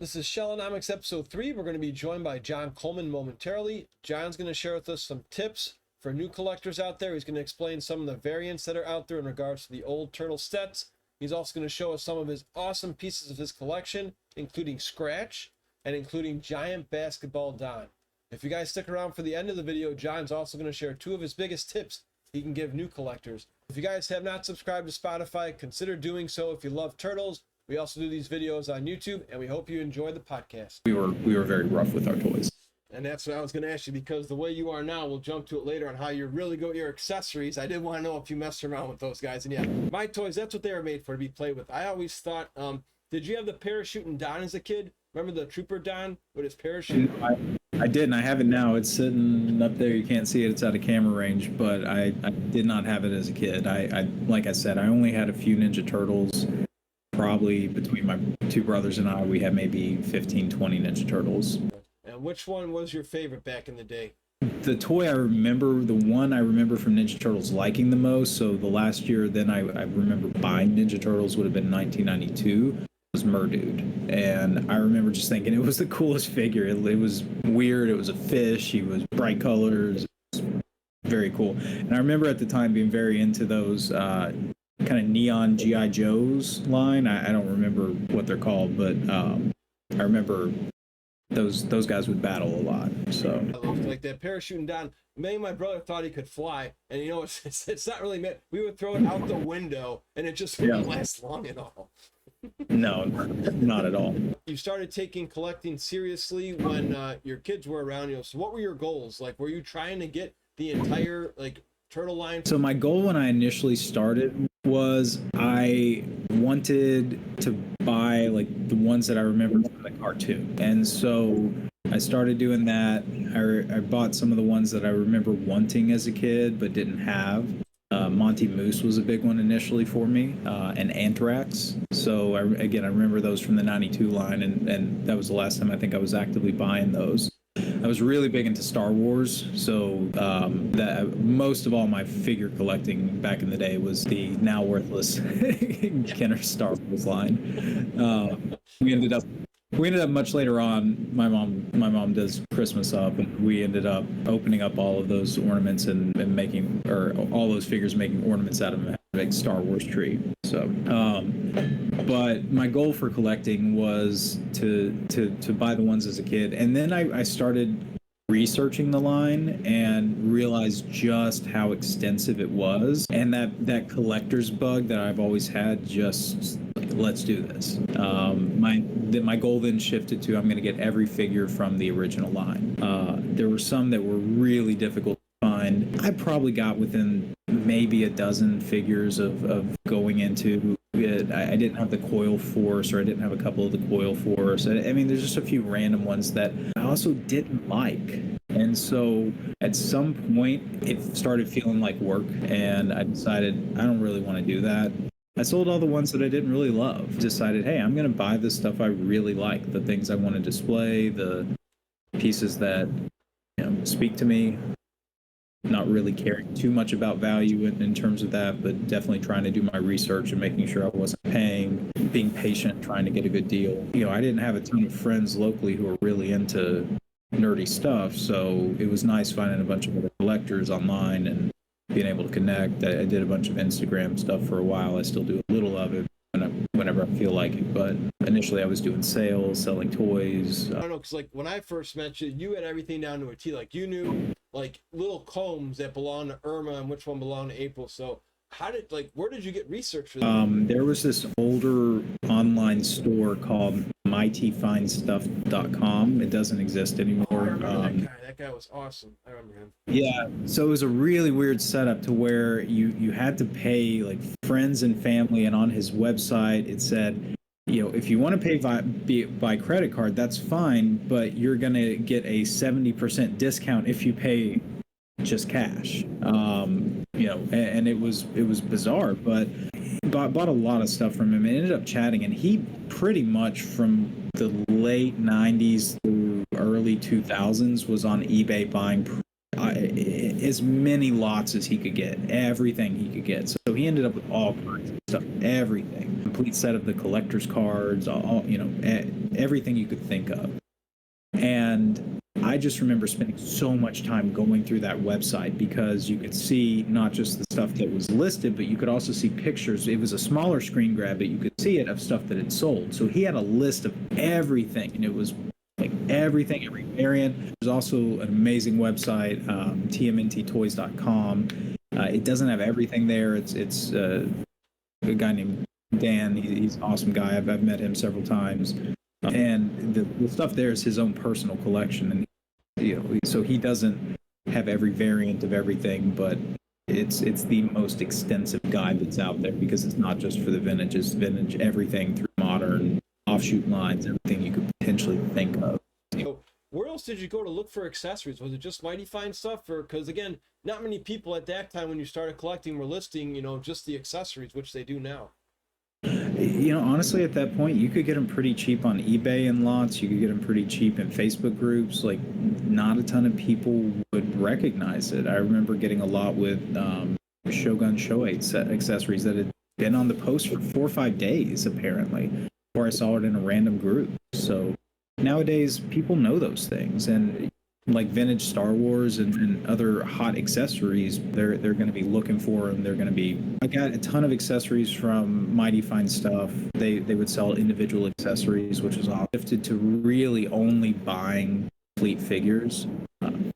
This is Shellanomics episode 3. We're going to be joined by John Coleman momentarily. John's going to share with us some tips for new collectors out there. He's going to explain some of the variants that are out there in regards to the old turtle sets. He's also going to show us some of his awesome pieces of his collection, including Scratch and including Giant Basketball Don. If you guys stick around for the end of the video, John's also going to share 2 of his biggest tips he can give new collectors. If you guys have not subscribed to Spotify, consider doing so if you love turtles. We also do these videos on YouTube, and we hope you enjoy the podcast. We were very rough with our toys. And that's what I was going to ask you, because the way you are now, we'll jump to it later on how you really go your accessories. I did want to know if you messed around with those guys. And yeah, my toys, that's what they were made for, to be played with. I always thought, did you have the parachuting Don as a kid? Remember the Trooper Don with his parachute? I did, and I have it now. It's sitting up there. You can't see it. It's out of camera range, but I did not have it as a kid. I like I said, I only had a few Ninja Turtles. Probably between my 2 brothers and I, we had maybe 15, 20 Ninja Turtles. And which one was your favorite back in the day? The toy I remember, the one I remember from Ninja Turtles liking the most, so the last year then I remember buying Ninja Turtles would have been 1992, was Merdude. And I remember just thinking it was the coolest figure. It was weird. It was a fish. He was bright colors. It was very cool. And I remember at the time being very into those kind of neon G.I. Joes line. I don't remember what they're called, but I remember those guys would battle a lot. So I loved, like that parachuting Don. Me and my brother thought he could fly, and you know it's not really meant. We would throw it out the window, and it just wouldn't last long at all. No, not at all. You started taking collecting seriously when your kids were around. So what were your goals? Like, were you trying to get the entire turtle line? So my goal when I initially started was I wanted to buy the ones that I remember from the cartoon. And so I started doing that. I bought some of the ones that I remember wanting as a kid but didn't have. Monty Moose was a big one initially for me, and Anthrax. So I remember those from the 92 line, and that was the last time I think I was actively buying those. I was really big into Star Wars, so that most of all my figure collecting back in the day was the now worthless Kenner Star Wars line. We ended up much later on. My mom does Christmas up, and we ended up opening up all of those ornaments and making, or all those figures, making ornaments out of them, a big Star Wars tree. So, but my goal for collecting was to buy the ones as a kid, and then I started researching the line and realized just how extensive it was, and that collector's bug that I've always had. Just let's do this. My goal then shifted to I'm going to get every figure from the original line. There were some that were really difficult to find. I probably got within maybe a dozen figures of going into it. I didn't have the Coil Force, or I didn't have a couple of the Coil Force. I mean, there's just a few random ones that I also didn't like. And so at some point, it started feeling like work, and I decided I don't really want to do that. I sold all the ones that I didn't really love. Decided, hey, I'm going to buy the stuff I really like, the things I want to display, the pieces that speak to me. Not really caring too much about value in terms of that, but definitely trying to do my research and making sure I wasn't paying, being patient, trying to get a good deal. I didn't have a ton of friends locally who were really into nerdy stuff, so it was nice finding a bunch of other collectors online and being able to connect. I did a bunch of Instagram stuff for a while. I still do a little of it whenever I feel like it, but initially I was doing sales, selling toys. I don't know, because when I first met you, you had everything down to a T. You knew little combs that belonged to Irma and which one belonged to April. So where did you get research for that? There was this older online store called mightyfinestuff.com. It doesn't exist anymore. I remember that guy was awesome. I remember him. Yeah, so it was a really weird setup to where you had to pay friends and family, and on his website it said, if you want to pay by credit card, that's fine, but you're going to get a 70% discount if you pay just cash. And it was bizarre, but bought a lot of stuff from him and ended up chatting, and he pretty much from the late 90s through early 2000s was on eBay buying as many lots as he could get, everything he could get. So he ended up with all kinds of stuff, everything. complete set of the collector's cards, all everything you could think of. And I just remember spending so much time going through that website because you could see not just the stuff that was listed, but you could also see pictures. It was a smaller screen grab, but you could see it of stuff that had sold. So he had a list of everything, and it was like everything, every variant. There's also an amazing website, TMNTtoys.com. It doesn't have everything there. It's a guy named Dan. He's an awesome guy. I've met him several times. And the stuff there is his own personal collection, and so he doesn't have every variant of everything, but it's the most extensive guide that's out there because it's not just for the vintage, it's vintage everything through modern, offshoot lines, everything you could potentially think of. So where else did you go to look for accessories? Was it just Mighty Fine stuff, or because again, not many people at that time when you started collecting were listing, just the accessories, which they do now? Honestly, at that point, you could get them pretty cheap on eBay in lots. You could get them pretty cheap in Facebook groups. Like, not a ton of people would recognize it. I remember getting a lot with Shogun Shoei accessories that had been on the post for 4 or 5 days, apparently, or I saw it in a random group. So nowadays, people know those things. And like vintage Star Wars and other hot accessories, they're going to be looking for them. I got a ton of accessories from Mighty Fine Stuff. They would sell individual accessories, which was all shifted to really only buying complete figures.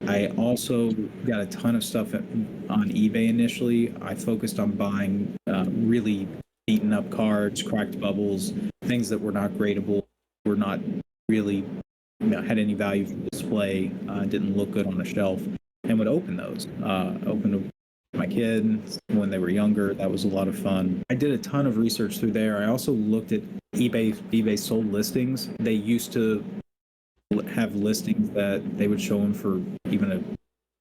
I also got a ton of stuff on eBay initially. I focused on buying really beaten up cards, cracked bubbles, things that were not gradable, were not really had any value for display, didn't look good on a shelf, and would open those. Open to my kid when they were younger. That was a lot of fun. I did a ton of research through there. I also looked at eBay sold listings. They used to have listings that they would show them for even I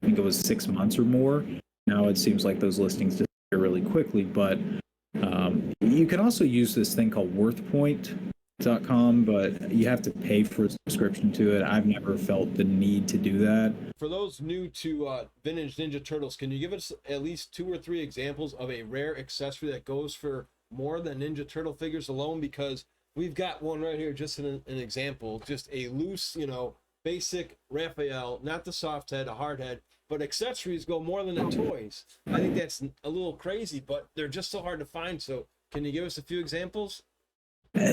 think it was 6 months or more. Now it seems like those listings disappear really quickly, but you can also use this thing called WorthPoint.com, but you have to pay for a subscription to it. I've never felt the need to do that. For those new to vintage Ninja Turtles, can you give us at least 2 or 3 examples of a rare accessory that goes for more than Ninja Turtle figures alone? Because we've got one right here, just an example, just a loose, basic Raphael, not the soft head, a hard head, but accessories go more than the toys. I think that's a little crazy, but they're just so hard to find. So can you give us a few examples?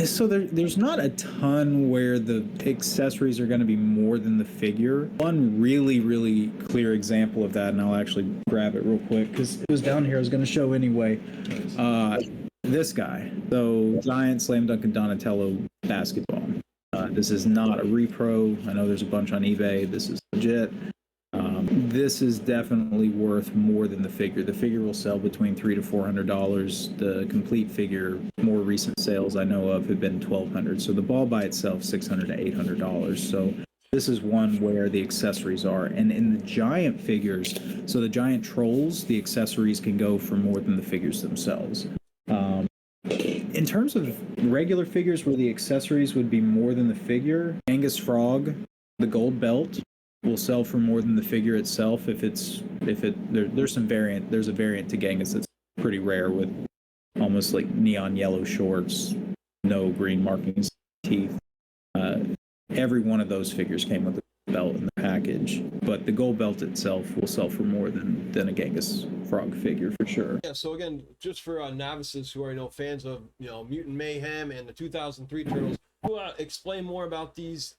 So there's not a ton where the accessories are going to be more than the figure. One really, really clear example of that, and I'll actually grab it real quick because it was down here. I was going to show anyway. This guy. So giant slam dunk Donatello basketball. This is not a repro. I know there's a bunch on eBay. This is legit. This is definitely worth more than the figure. The figure will sell between $300 to $400. The complete figure, more recent sales I know of, have been $1,200. So the ball by itself, $600 to $800. So this is one where the accessories are. And in the giant figures, so the giant trolls, the accessories can go for more than the figures themselves. In terms of regular figures where the accessories would be more than the figure, Genghis Frog, the gold belt, will sell for more than the figure itself. There's a variant to Genghis that's pretty rare with almost like neon yellow shorts, no green markings, teeth. Every one of those figures came with a belt in the package, but the gold belt itself will sell for more than a Genghis Frog figure for sure. Yeah, so again, just for novices who are fans of Mutant Mayhem and the 2003 Turtles, who explain more about these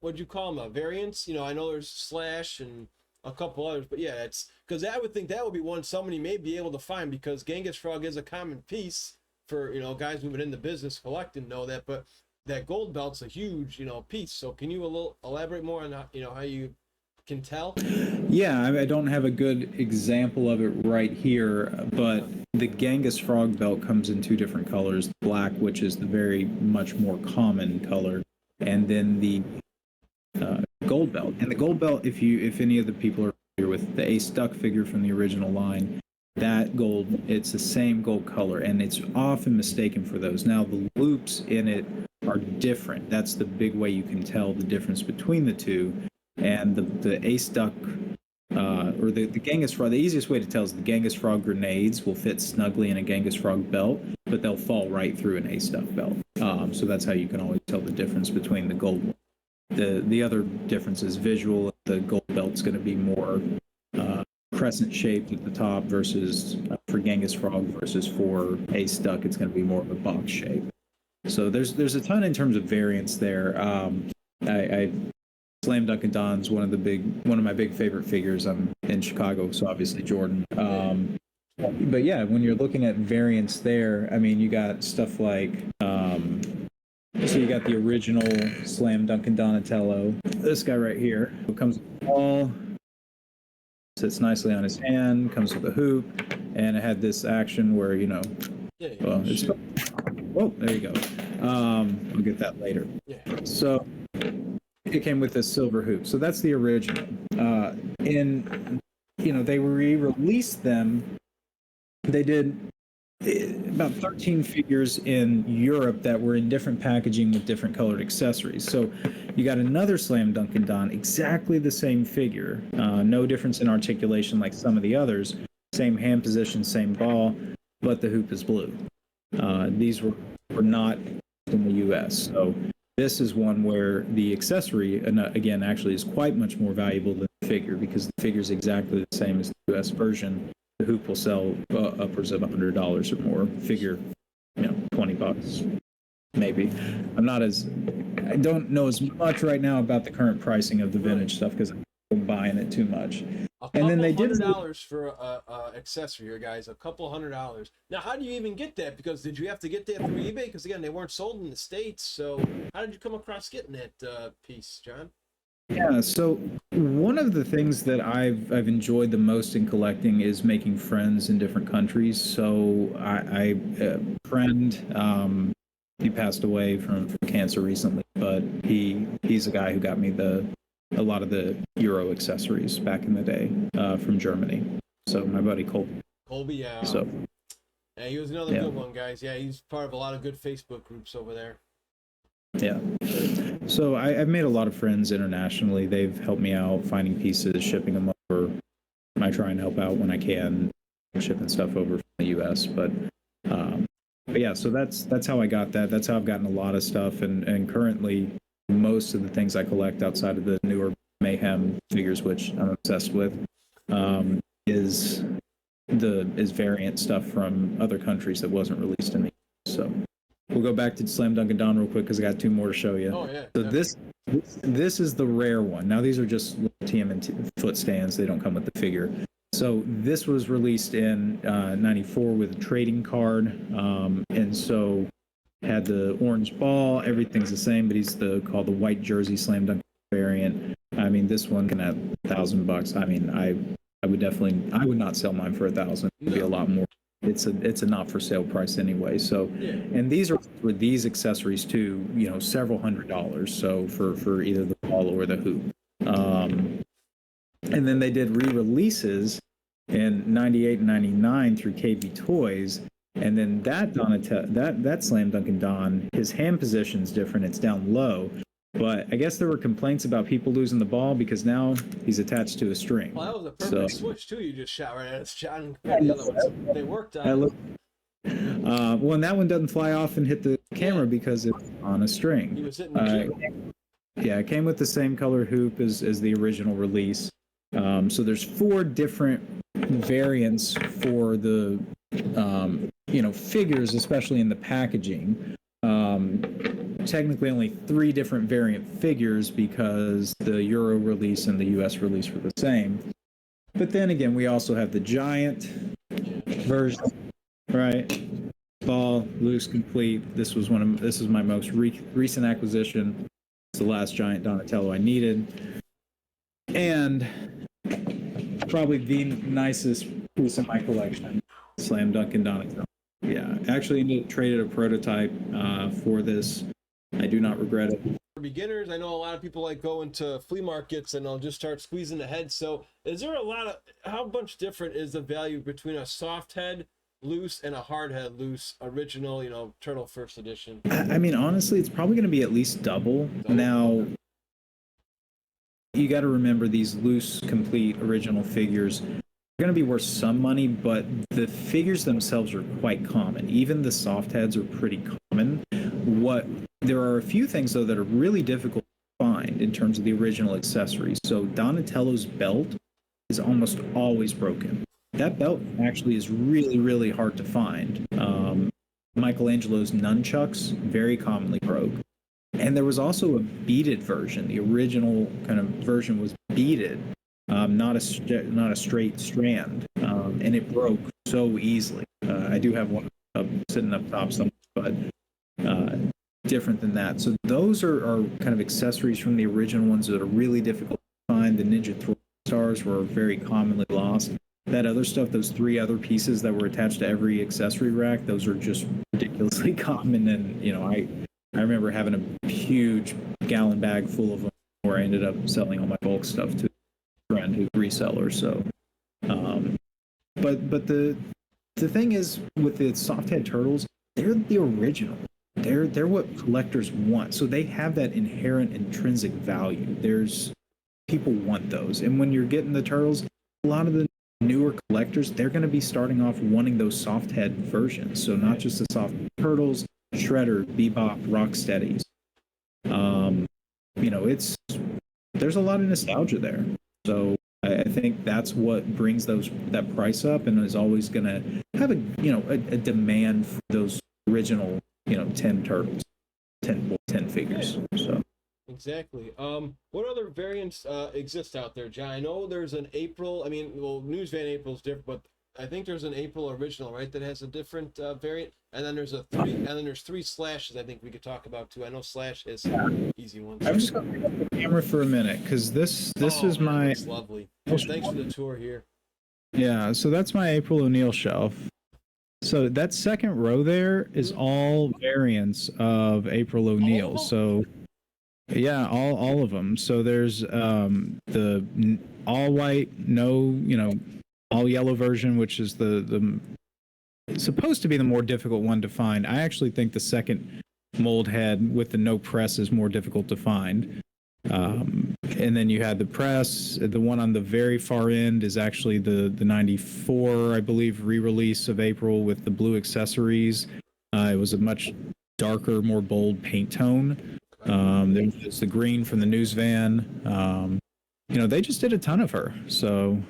what'd you call them, variants? I know there's Slash and a couple others, but yeah, it's because I would think that would be one somebody may be able to find, because Genghis Frog is a common piece for guys who've been in the business collecting know that, but that gold belt's a huge piece. So can you elaborate more on how you can tell? Yeah, I don't have a good example of it right here, but the Genghis Frog belt comes in 2 different colors: black, which is the very much more common color, and then the gold belt. And the gold belt, if any of the people are familiar with the Ace Duck figure from the original line, that gold, it's the same gold color, and it's often mistaken for those. Now, the loops in it are different. That's the big way you can tell the difference between the two. And the Ace Duck or the Genghis Frog. The easiest way to tell is the Genghis Frog grenades will fit snugly in a Genghis Frog belt, but they'll fall right through an A-stuff belt. So that's how you can always tell the difference between the gold one. The other difference is visual. The gold belt's going to be more crescent shaped at the top versus for Genghis Frog versus for A-stuck, it's going to be more of a box shape. So there's a ton in terms of variance there. I Slam Dunkin' Don's one of my big favorite figures. I'm in Chicago, so obviously Jordan. But yeah, when you're looking at variants there, I mean, you got stuff like so you got the original Slam Dunkin' Donatello. This guy right here, who comes with a ball, sits nicely on his hand, comes with a hoop, and it had this action where, well, it's, oh, there you go. I'll get that later. Yeah. So it came with this silver hoop. So that's the original. They re-released them. They did about 13 figures in Europe that were in different packaging with different colored accessories. So you got another Slam Dunkin' Don, exactly the same figure, no difference in articulation like some of the others, same hand position, same ball, but the hoop is blue. These were not in the U.S. So this is one where the accessory, again, actually is quite much more valuable than the figure, because the figure is exactly the same as the U.S. version. The hoop will sell upwards of $100 or more. Figure, $20 maybe. I don't know as much right now about the current pricing of the vintage stuff because I'm buying it too much. And then they did $100 for a accessory here, guys. $200. Now, how do you even get that? Because did you have to get that through eBay? Because again, they weren't sold in the States. So how did you come across getting that piece, John? Yeah, so one of the things that I've enjoyed the most in collecting is making friends in different countries. So I a friend, he passed away from cancer recently, but he's a guy who got me a lot of the Euro accessories back in the day from Germany. So my buddy Coleman. Colby, yeah. So yeah, he was another good one, guys. Yeah, he's part of a lot of good Facebook groups over there. Yeah. So I've made a lot of friends internationally. They've helped me out finding pieces, shipping them over. I try and help out when I can, shipping stuff over from the U.S. But yeah, so that's how I got that. That's how I've gotten a lot of stuff. And currently, most of the things I collect outside of the newer Mayhem figures, which I'm obsessed with, is variant stuff from other countries that wasn't released in the US. So we'll go back to Slam Dunkin' Don real quick because I got two more to show you. Oh yeah. So this is the rare one. Now these are just TMNT foot stands. They don't come with the figure. So this was released in '94 with a trading card, and so had the orange ball. Everything's the same, but he's called the white jersey Slam Dunk variant. I mean, this one can have $1,000. I mean, I would not sell mine for $1,000. It'd be a lot more. It's a not for sale price anyway. So, yeah. And these are with these accessories too. Several $100s. So for either the ball or the hoop. And then they did re-releases in '98 and '99 through KB Toys. And then that Slam Dunkin' Don, his hand position's different. It's down low. But I guess there were complaints about people losing the ball because now he's attached to a string. Well, that was a perfect switch too. You just shot right at us, John. The other ones. They worked on it. Well, and that one doesn't fly off and hit the camera because it's on a string. He was hitting the gym. Yeah, it came with the same color hoop as the original release. So there's 4 different variants for the figures, especially in the packaging. Technically only 3 different variant figures because the Euro release and the US release were the same. But then again, we also have the giant version, right? Ball, loose, complete. This is my most recent acquisition. It's the last giant Donatello I needed. And probably the nicest piece in my collection, Slam Dunkin' Donatello. Yeah, actually traded a prototype for this. I do not regret it. For beginners, I know a lot of people like going to flea markets and they'll just start squeezing the head. So is there how much different is the value between a soft head loose and a hard head loose original, Turtle First Edition? I mean, honestly, it's probably going to be at least double. Now, you got to remember these loose, complete, original figures are going to be worth some money, but the figures themselves are quite common. Even the soft heads are pretty common. There are a few things though that are really difficult to find in terms of the original accessories. So Donatello's belt is almost always broken. That belt actually is really, really hard to find. Michelangelo's nunchucks very commonly broke. And there was also a beaded version. The original kind of version was beaded, not a straight strand, and it broke so easily. I do have one sitting up top somewhere, but different than that. So those are kind of accessories from the original ones that are really difficult to find. The Ninja Turtle stars were very commonly lost. That other stuff, those 3 other pieces that were attached to every accessory rack, those are just ridiculously common. And I remember having a huge gallon bag full of them where I ended up selling all my bulk stuff to a friend who's a reseller. So, but the thing is with the Softhead Turtles, they're the original. They're what collectors want. So they have that inherent intrinsic value. People want those. And when you're getting the Turtles, a lot of the newer collectors, they're going to be starting off wanting those Softhead versions. So not just the Soft Turtles, Shredder, Bebop, Rocksteadies. There's a lot of nostalgia there. So I think that's what brings that price up, and is always going to have a demand for those original 10 turtles, 10 figures. So Exactly. What other variants exist out there, John? I know there's an April. I mean, well, News Van April's different, but I think there's an April original, right, that has a different variant. And then there's there's 3 Slashes. I think we could talk about too. I know Slash is easy ones. I'm just gonna pick up the camera for a minute because this is my. That's lovely. Thanks for the tour here. Yeah, so that's my April O'Neil shelf. So that second row there is all variants of April O'Neil. So yeah, all of them. So there's the all white, all yellow version, which is the supposed to be the more difficult one to find. I actually think the second mold head with the no press is more difficult to find. And then you had the press. The one on the very far end is actually the 94, I believe, re-release of April with the blue accessories. It was a much darker, more bold paint tone. There's the green from the news van. They just did a ton of her. So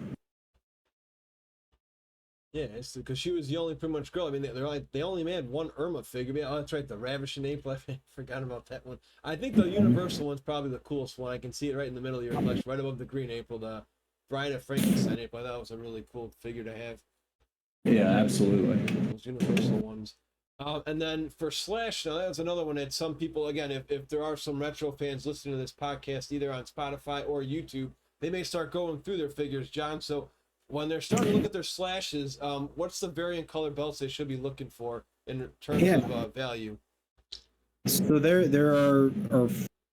yeah, it's because she was the only pretty much girl. I mean, they only made one Irma figure. Oh, that's right, the Ravishing April. I forgot about that one. I think the Universal one's probably the coolest one. I can see it right in the middle of your collection, right above the green April, the Bride of Frankenstein April. I thought it was a really cool figure to have. Yeah, absolutely. Those Universal ones. And then for Slash, now that's another one that some people, again, if there are some retro fans listening to this podcast, either on Spotify or YouTube, they may start going through their figures, John. So when they're starting to look at their Slashes, what's the variant color belts they should be looking for in terms of value? So there are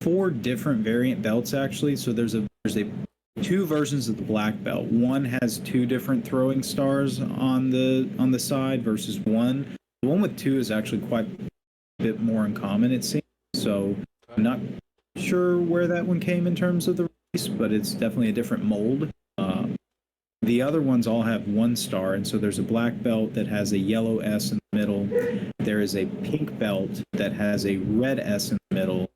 4 different variant belts actually. So there's 2 versions of the black belt. One has 2 different throwing stars on the side versus one. The one with 2 is actually quite a bit more uncommon, it seems. So I'm not sure where that one came in terms of the release, but it's definitely a different mold. The other ones all have 1 star, and so there's a black belt that has a yellow S in the middle. There is a pink belt that has a red S in the middle.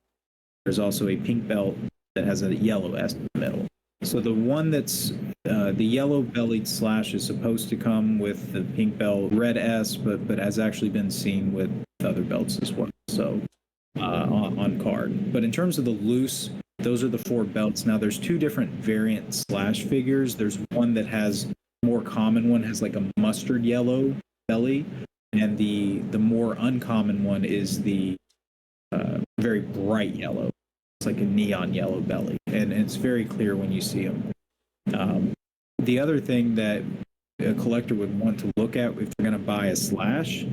There's also a pink belt that has a yellow S in the middle. So the one that's the yellow bellied Slash is supposed to come with the pink belt, red S, but has actually been seen with other belts as well. So on card. But in terms of the loose, those are the 4 belts. Now there's 2 different variant Slash figures. There's one that has more common one has like a mustard yellow belly, and the more uncommon one is the very bright yellow. It's like a neon yellow belly, and it's very clear when you see them. The other thing that a collector would want to look at if they're going to buy a Slash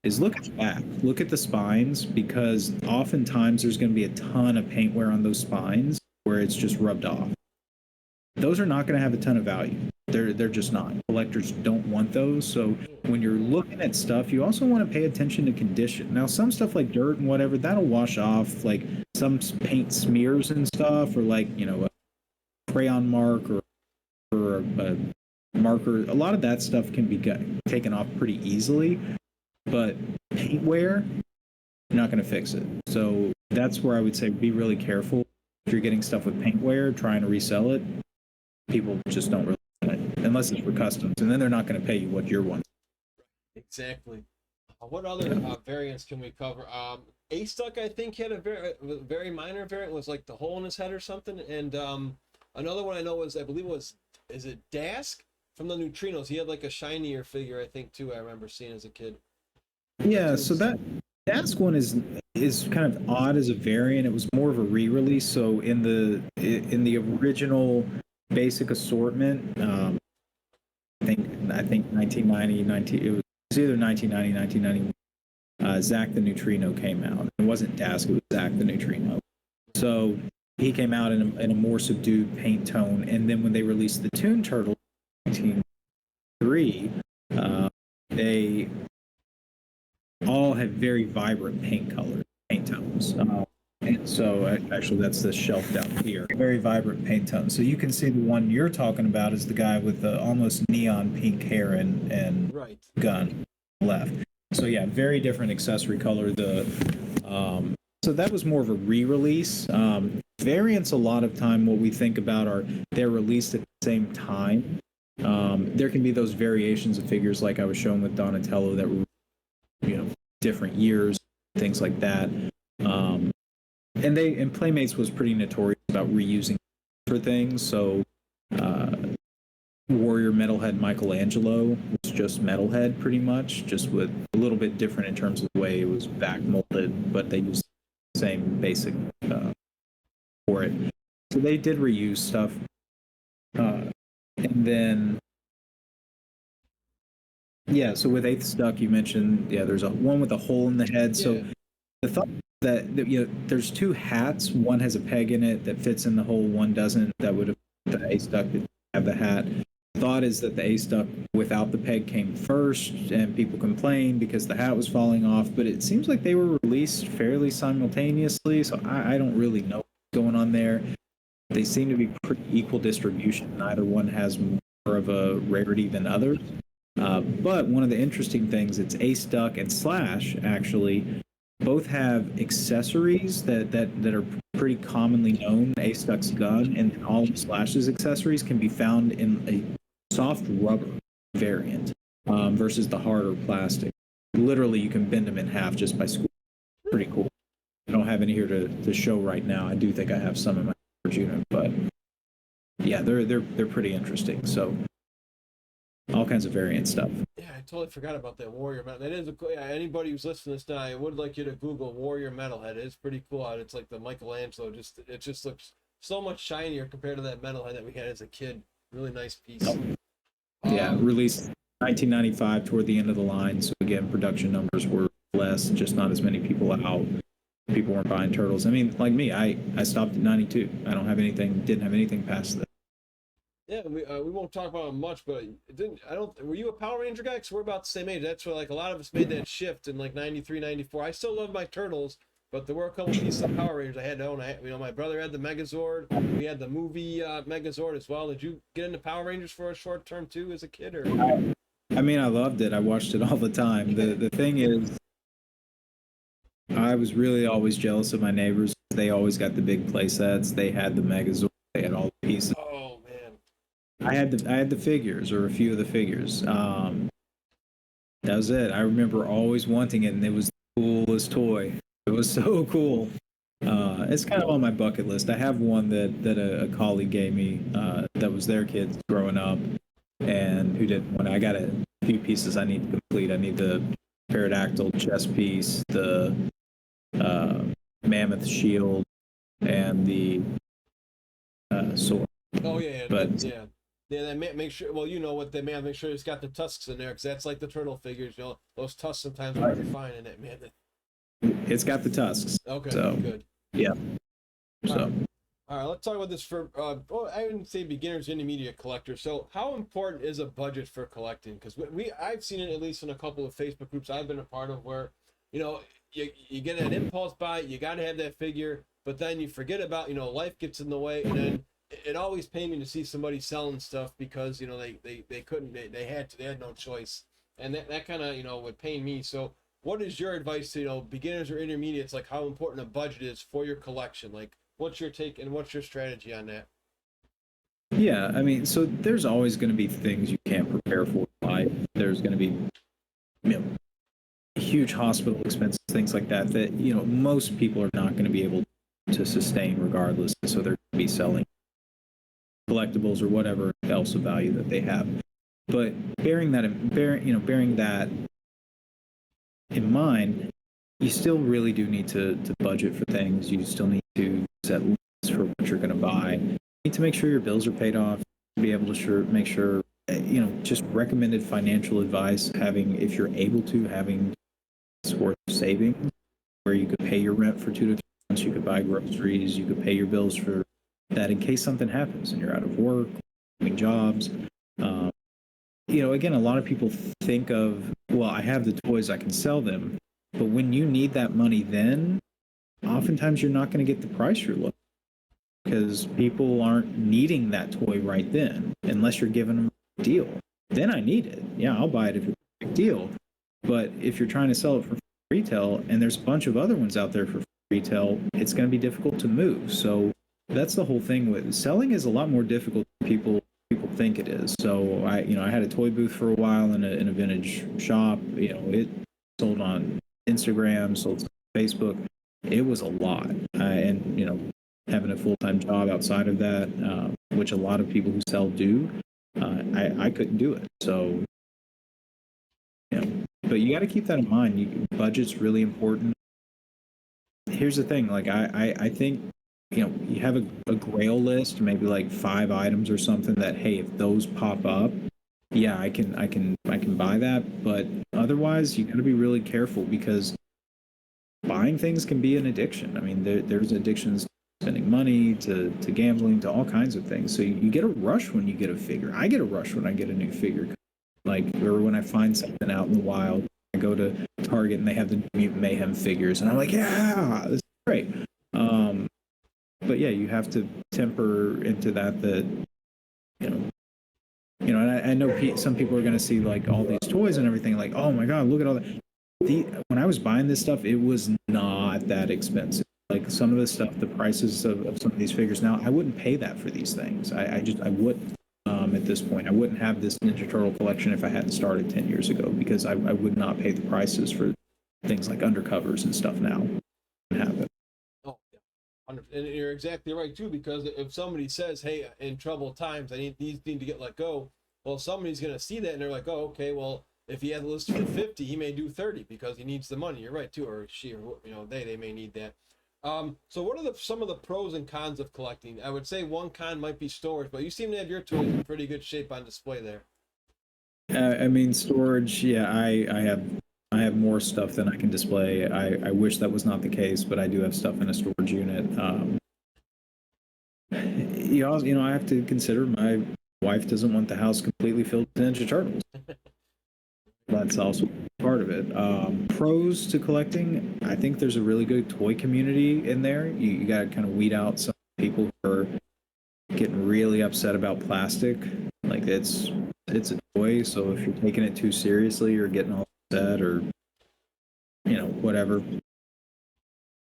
is look at the back. Look at the spines, because oftentimes there's going to be a ton of paint wear on those spines where it's just rubbed off. Those are not going to have a ton of value. They're just not. Collectors don't want those. So when you're looking at stuff, you also want to pay attention to condition. Now, some stuff like dirt and whatever, that'll wash off. Like some paint smears and stuff, or like, crayon mark or a marker. A lot of that stuff can be taken off pretty easily, but paintwear, you're not going to fix it. So that's where I would say be really careful. If you're getting stuff with paintwear, trying to resell it, people just don't really want it, unless it's for customs, and then they're not going to pay you what you're wanting. Exactly. What other variants can we cover? A-Stuck, I think, had a very minor variant, was like the hole in his head or something. And another one I know was, I believe it was, is it Dask from the Neutrinos? He had like a shinier figure, I think, too, I remember seeing as a kid. Yeah, so that Dask one is kind of odd as a variant. It was more of a re-release. So in the original basic assortment, I think 1990, it was either 1990, 1991. Zach the Neutrino came out. It wasn't Dask, it was Zach the Neutrino. So he came out in a more subdued paint tone. And then when they released the Toon Turtles in 1993, they all had very vibrant paint colors, paint tones. And so actually that's the shelf down here. Very vibrant paint tones. So you can see the one you're talking about is the guy with the almost neon pink hair and right. gun left. So yeah, very different accessory color. So that was more of a re-release. Variants, a lot of time what we think about are they're released at the same time. There can be those variations of figures like I was showing with Donatello that were, different years, things like that. And Playmates was pretty notorious about reusing for things. So Warrior Metalhead Michelangelo was just Metalhead pretty much, just with a little bit different in terms of the way it was back molded, but they used the same basic for it. So they did reuse stuff. And then yeah, so with Eighth Stuck, you mentioned, there's one with a hole in the head. Yeah. So the thought that there's two hats. One has a peg in it that fits in the hole. One doesn't. That would have the A Stuck didn't have the hat. Thought is that the A Stuck without the peg came first, and people complained because the hat was falling off. But it seems like they were released fairly simultaneously. So I don't really know what's going on there. They seem to be pretty equal distribution. Neither one has more of a rarity than others. But one of the interesting things, it's A Stuck and Slash actually both have accessories that are pretty commonly known. A Stuck's gun and all of Slash's accessories can be found in a soft rubber variant versus the harder plastic. Literally, you can bend them in half just by squeezing. Pretty cool. I don't have any here to show right now. I do think I have some in my unit, but yeah, they're pretty interesting. So all kinds of variant stuff. Yeah, I totally forgot about that Warrior Metal. That is anybody who's listening to this now, I would like you to Google Warrior Metalhead. It's pretty cool how it's like the Michelangelo. It just looks so much shinier compared to that Metalhead that we had as a kid. Really nice piece. Yeah, released 1995 toward the end of the line. So again, production numbers were less, just not as many people out. People weren't buying turtles. I mean, like me, I stopped at 92. I didn't have anything past that. Yeah, we won't talk about it much, but were you a Power Ranger guy? Because we're about the same age. That's where like a lot of us made that shift in like 93, 94. I still love my Turtles, but there were a couple pieces of Power Rangers I had to own. My brother had the Megazord. We had the movie Megazord as well. Did you get into Power Rangers for a short term too as a kid? Or? I mean, I loved it. I watched it all the time. The thing is, I was really always jealous of my neighbors. They always got the big play sets. They had the Megazord. They had all the pieces. Oh man. I had the figures, or a few of the figures. That was it. I remember always wanting it, and it was the coolest toy. It was so cool. It's kind of on my bucket list. I have one that a colleague gave me that was their kids growing up, and who did one. I got a few pieces I need to complete. I need the pterodactyl chest piece, the mammoth shield, and the sword. Oh yeah, but yeah. Yeah, they make sure. Well, you know what they make sure it's got the tusks in there, because that's like the turtle figures. Those tusks sometimes are hard to find in it, man. It's got the tusks. Okay, so, good. Yeah. So. All right, let's talk about this for. I wouldn't say beginners, intermediate collectors. So, how important is a budget for collecting? Because I've seen it at least in a couple of Facebook groups I've been a part of, where you get an impulse buy, you got to have that figure, but then you forget about life gets in the way, and then it always pained me to see somebody selling stuff because, you know, they couldn't, they had to, they had no choice. And that kind of, you know, would pain me. So what is your advice to, you know, beginners or intermediates, like how important a budget is for your collection? Like what's your take and what's your strategy on that? Yeah, I mean, so there's always going to be things you can't prepare for in life. There's going to be, you know, huge hospital expenses, things like that, that, you know, most people are not going to be able to sustain regardless. So they're going to be selling collectibles or whatever else of value that they have. But bearing that in mind, you still really do need to budget for things. You still need to set limits for what you're going to buy. You need to make sure your bills are paid off. Be able to make sure, you know, just recommended financial advice. Having, if you're able to, having worth savings where you could pay your rent for 2 to 3 months. You could buy groceries. You could pay your bills for that in case something happens and you're out of work, doing jobs. You know, again, a lot of people think of, well, I have the toys, I can sell them. But when you need that money, then oftentimes you're not going to get the price you're looking because people aren't needing that toy right then unless you're giving them a deal. Then I need it. Yeah, I'll buy it if it's a big deal. But if you're trying to sell it for retail and there's a bunch of other ones out there for retail, it's going to be difficult to move. So that's the whole thing with selling is a lot more difficult than people think it is. So I had a toy booth for a while in a vintage shop. You know, it sold on Instagram, sold on Facebook. It was a lot. And, you know, having a full-time job outside of that, which a lot of people who sell do, I couldn't do it. So, you know, but you got to keep that in mind. Budget's really important. Here's the thing, like I think, you know, you have a Grail list, maybe like 5 items or something that, hey, if those pop up, yeah, I can buy that. But otherwise, you got to be really careful because buying things can be an addiction. I mean, there's addictions to spending money, to gambling, to all kinds of things. So you get a rush when you get a figure. I get a rush when I get a new figure. Like, or when I find something out in the wild, I go to Target and they have the Mutant Mayhem figures, and I'm like, yeah, this is great. But yeah, you have to temper into that, you know, and I know some people are going to see like all these toys and everything, like, oh my God, look at all that. When I was buying this stuff, it was not that expensive. Like some of the stuff, the prices of some of these figures now, I wouldn't pay that for these things. I wouldn't. At this point, I wouldn't have this Ninja Turtle collection if I hadn't started 10 years ago because I would not pay the prices for things like undercovers and stuff now. Have it. Oh, yeah. And you're exactly right too, because if somebody says, "Hey, in troubled times, these need to get let go," well, somebody's gonna see that and they're like, "Oh, okay, well, if he had the list for 50, he may do 30 because he needs the money." You're right too, or she, or you know, they may need that. So what are some of the pros and cons of collecting? I would say one con might be storage, but you seem to have your toys in pretty good shape on display there. I mean, storage. Yeah, I have more stuff than I can display. I wish that was not the case, but I do have stuff in a storage unit. You know, I have to consider my wife doesn't want the house completely filled with Ninja Turtles. That's also part of it. Pros to collecting, I think there's a really good toy community in there. You got to kind of weed out some people who are getting really upset about plastic. Like it's a toy, so if you're taking it too seriously or getting all upset or, you know, whatever,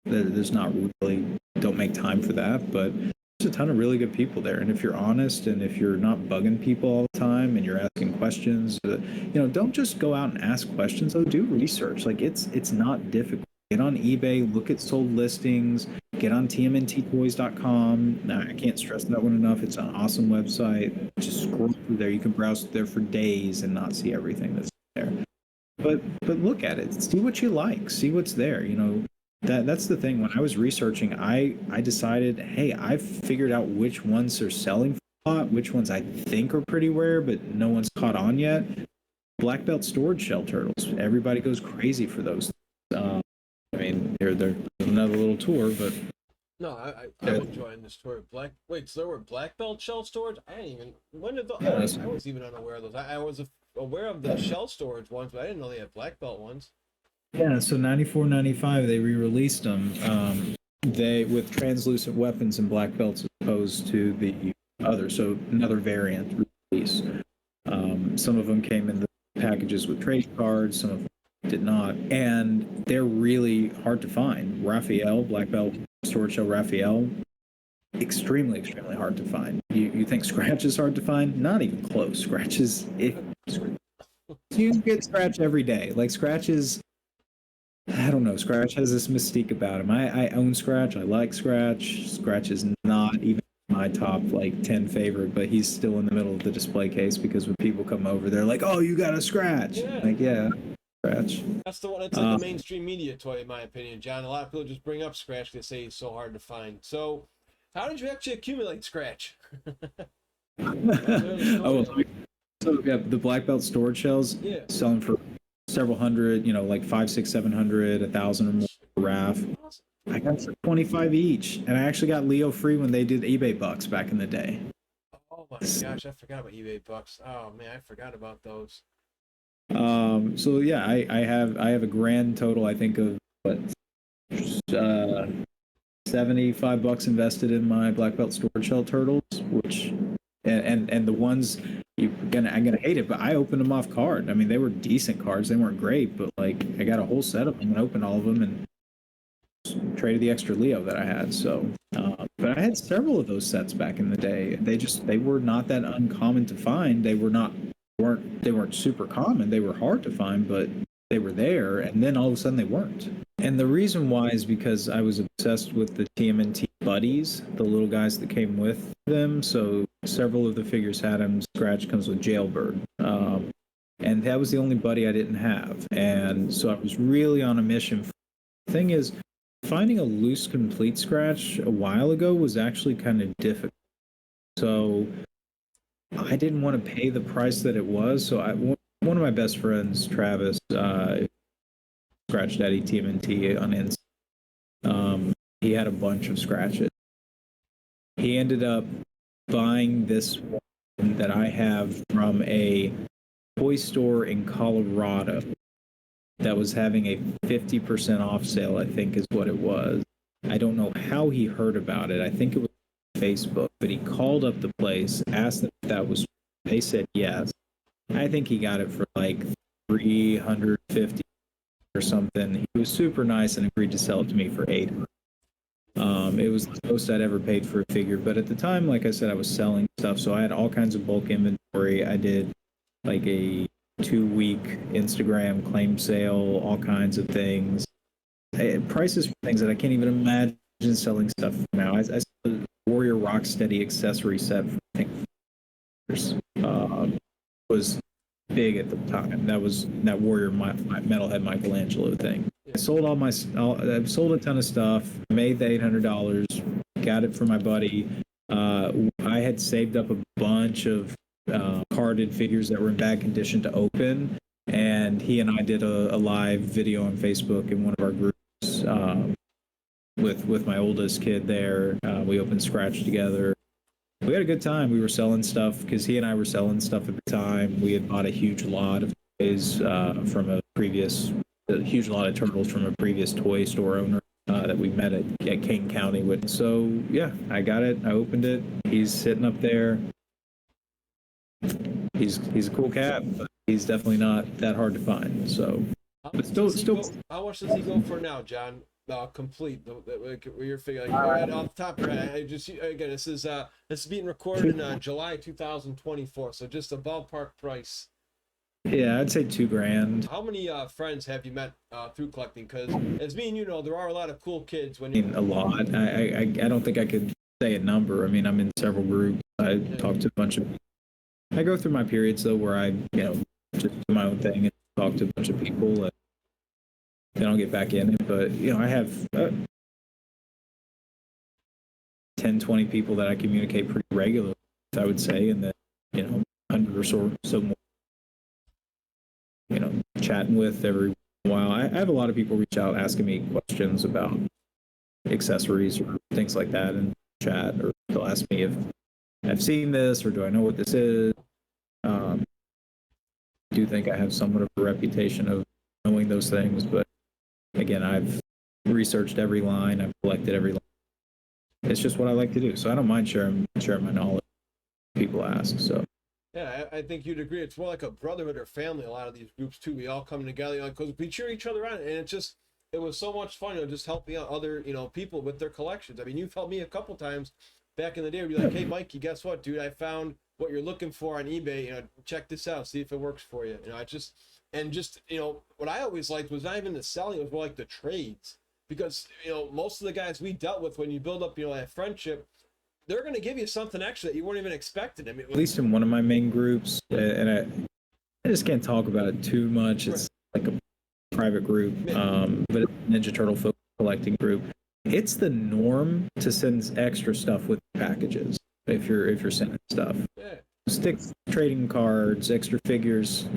there's not really, don't make time for that. But there's a ton of really good people there, and if you're honest and if you're not bugging people all the time and you're asking questions, you know, don't just go out and ask questions. So do research. Like it's not difficult. Get on eBay, look at sold listings, get on TMNTtoys.com. Now, I can't stress that one enough. It's an awesome website. Just scroll through there. You can browse there for days and not see everything that's there. But look at it. See what you like. See what's there. You know, that's the thing. When I was researching, I decided, hey, I've figured out which ones are selling for a lot, which ones I think are pretty rare, but no one's caught on yet. Black belt storage shell turtles. Everybody goes crazy for those. I mean, they're another little tour, but No, I'm enjoying this tour. Wait, so there were black belt shell storage? I didn't even. When did I was even unaware of those. I was aware of the shell storage ones, but I didn't know they had black belt ones. yeah. So 94, 95, they re-released them. they with translucent weapons and black belts as opposed to the other, so another variant release. Some of them came in the packages with trading cards, some of them did not, and they're really hard to find. Raphael, black belt sword shell Raphael, extremely hard to find. You think Scratch is hard to find? Not even close. Scratch is you get Scratch every day. Like Scratch is, I don't know. Scratch has this mystique about him. I own Scratch. I like Scratch. Scratch is not even my top like 10 favorite, but he's still in the middle of the display case because when people come over, they're like, "Oh, you got a Scratch?" Yeah. Like, yeah, Scratch. That's the one. It's like the mainstream media toy, in my opinion, John. A lot of people just bring up Scratch. They say he's so hard to find. So, how did you actually accumulate Scratch? Oh, so yeah, the black belt storage shells, Yeah. selling for several hundred, like 5, 6, 700, 1,000 or more RAF. I got for 25 each, and I actually got Leo free when they did eBay bucks back in the day. Oh my gosh, I forgot about eBay bucks. Oh man, I forgot about those. So yeah, I have a grand total, I think, of what, uh, $75 invested in my black belt storage shell turtles, which and the ones I'm gonna hate it, but I opened them off card. I mean, they were decent cards. They weren't great, but like I got a whole set of them and opened all of them and traded the extra Leo that I had. So, but I had several of those sets back in the day. They were not that uncommon to find. They weren't super common. They were hard to find, but they were there. And then all of a sudden they weren't. And the reason why is because I was obsessed with the TMNT buddies, the little guys that came with them. So several of the figures had them. Scratch comes with Jailbird. And that was the only buddy I didn't have. And so I was really on a mission. The thing is, finding a loose complete Scratch a while ago was actually kind of difficult. So I didn't want to pay the price that it was. So one of my best friends, Travis, Scratch Daddy TMNT on Insta, he had a bunch of Scratches. He ended up buying this one that I have from a toy store in Colorado that was having a 50% off sale, I think is what it was. I don't know how he heard about it. I think it was Facebook, but he called up the place, asked them if that was, they said yes. I think he got it for like $350 or something. He was super nice and agreed to sell it to me for $800. It was the most I'd ever paid for a figure, but at the time, like I said, I was selling stuff, so I had all kinds of bulk inventory. I did like a 2-week Instagram claim sale, all kinds of things. Prices for things that I can't even imagine selling stuff for now. I sold a Warrior Rocksteady accessory set for, I think, was big at the time. That was that Warrior Metalhead Michelangelo thing. I sold I sold a ton of stuff, made the $800, got it for my buddy. I had saved up a bunch of carded figures that were in bad condition to open, and he and I did a live video on Facebook in one of our groups with my oldest kid there. We opened Scratch together. We had a good time. We were selling stuff because he and I were selling stuff at the time. We had bought a huge lot of toys from a huge lot of turtles from a previous toy store owner that we met at King County with. So yeah, I got it. I opened it. He's sitting up there. He's a cool cat, but he's definitely not that hard to find. So, but still. How much does he go for now, John? Complete your figure. Like, off the top of your head, again, this is being recorded in July 2024, so just a ballpark price. Yeah, I'd say $2,000. How many friends have you met through collecting? Because as me and you know, there are a lot of cool kids. When you a lot. I don't think I could say a number. I mean, I'm in several groups. I talk to a bunch of people. I go through my periods though where I just do my own thing and talk to a bunch of people and then I'll get back in it. But I have 10, 20 people that I communicate pretty regularly with, I would say, and then 100 or so more chatting with every while. I have a lot of people reach out asking me questions about accessories or things like that in chat, or they'll ask me if I've seen this or do I know what this is. I do think I have somewhat of a reputation of knowing those things, but again, I've researched every line. I've collected every line. It's just what I like to do. So I don't mind sharing my knowledge. People ask. So yeah, I think you'd agree. It's more like a brotherhood or family. A lot of these groups too. We all come together because we cheer each other on, and it was so much fun. Just helping out other people with their collections. I mean, you've helped me a couple times back in the day. We'd be like, hey, Mikey, guess what, dude? I found what you're looking for on eBay. Check this out. See if it works for you. What I always liked was not even the selling. It was more like the trades, because most of the guys we dealt with, when you build up that friendship, they're going to give you something extra that you weren't even expecting. I mean, at least in one of my main groups, and I just can't talk about it too much. It's like a private group, but it's a Ninja Turtle folk collecting group. It's the norm to send extra stuff with packages if you're sending stuff. Yeah. Sticks, trading cards, extra figures.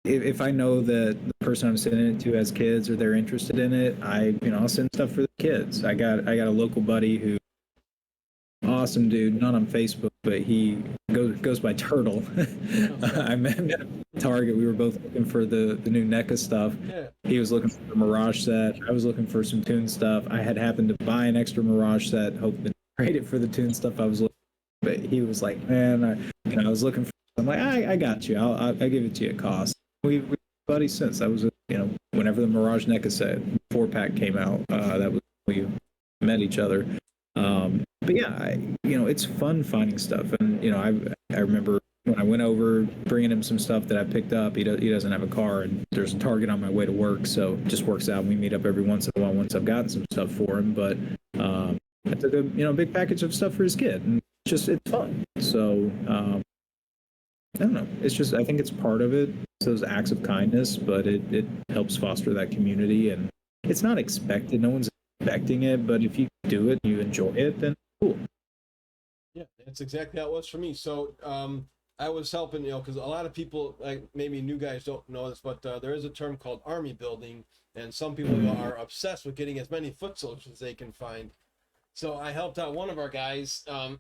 If I know that the person I'm sending it to has kids or they're interested in it, I'll send stuff for the kids. I got a local buddy who, awesome dude, not on Facebook, but he goes by Turtle. I met him at Target. We were both looking for the new NECA stuff. Yeah. He was looking for the Mirage set. I was looking for some Toon stuff. I had happened to buy an extra Mirage set, hoping to trade it for the Toon stuff I was looking for. But he was like, man, I was looking for. I'm like, I got you. I'll give it to you at cost. We buddies since. That was whenever the Mirage NECA set 4-pack came out. That was when we met each other. But yeah, it's fun finding stuff, and I remember when I went over bringing him some stuff that I picked up. He doesn't have a car, and there's a Target on my way to work, so it just works out. We meet up every once in a while once I've gotten some stuff for him. But I took a big package of stuff for his kid, and it's fun. So I don't know. It's just, I think it's part of it. It's those acts of kindness, but it helps foster that community, and it's not expected. No one's expecting it, but if you do it, you enjoy it, then cool. Yeah, that's exactly how it was for me. So I was helping, because a lot of people, like maybe new guys don't know this, but there is a term called army building, and some people are obsessed with getting as many foot soldiers as they can find. So I helped out one of our guys, in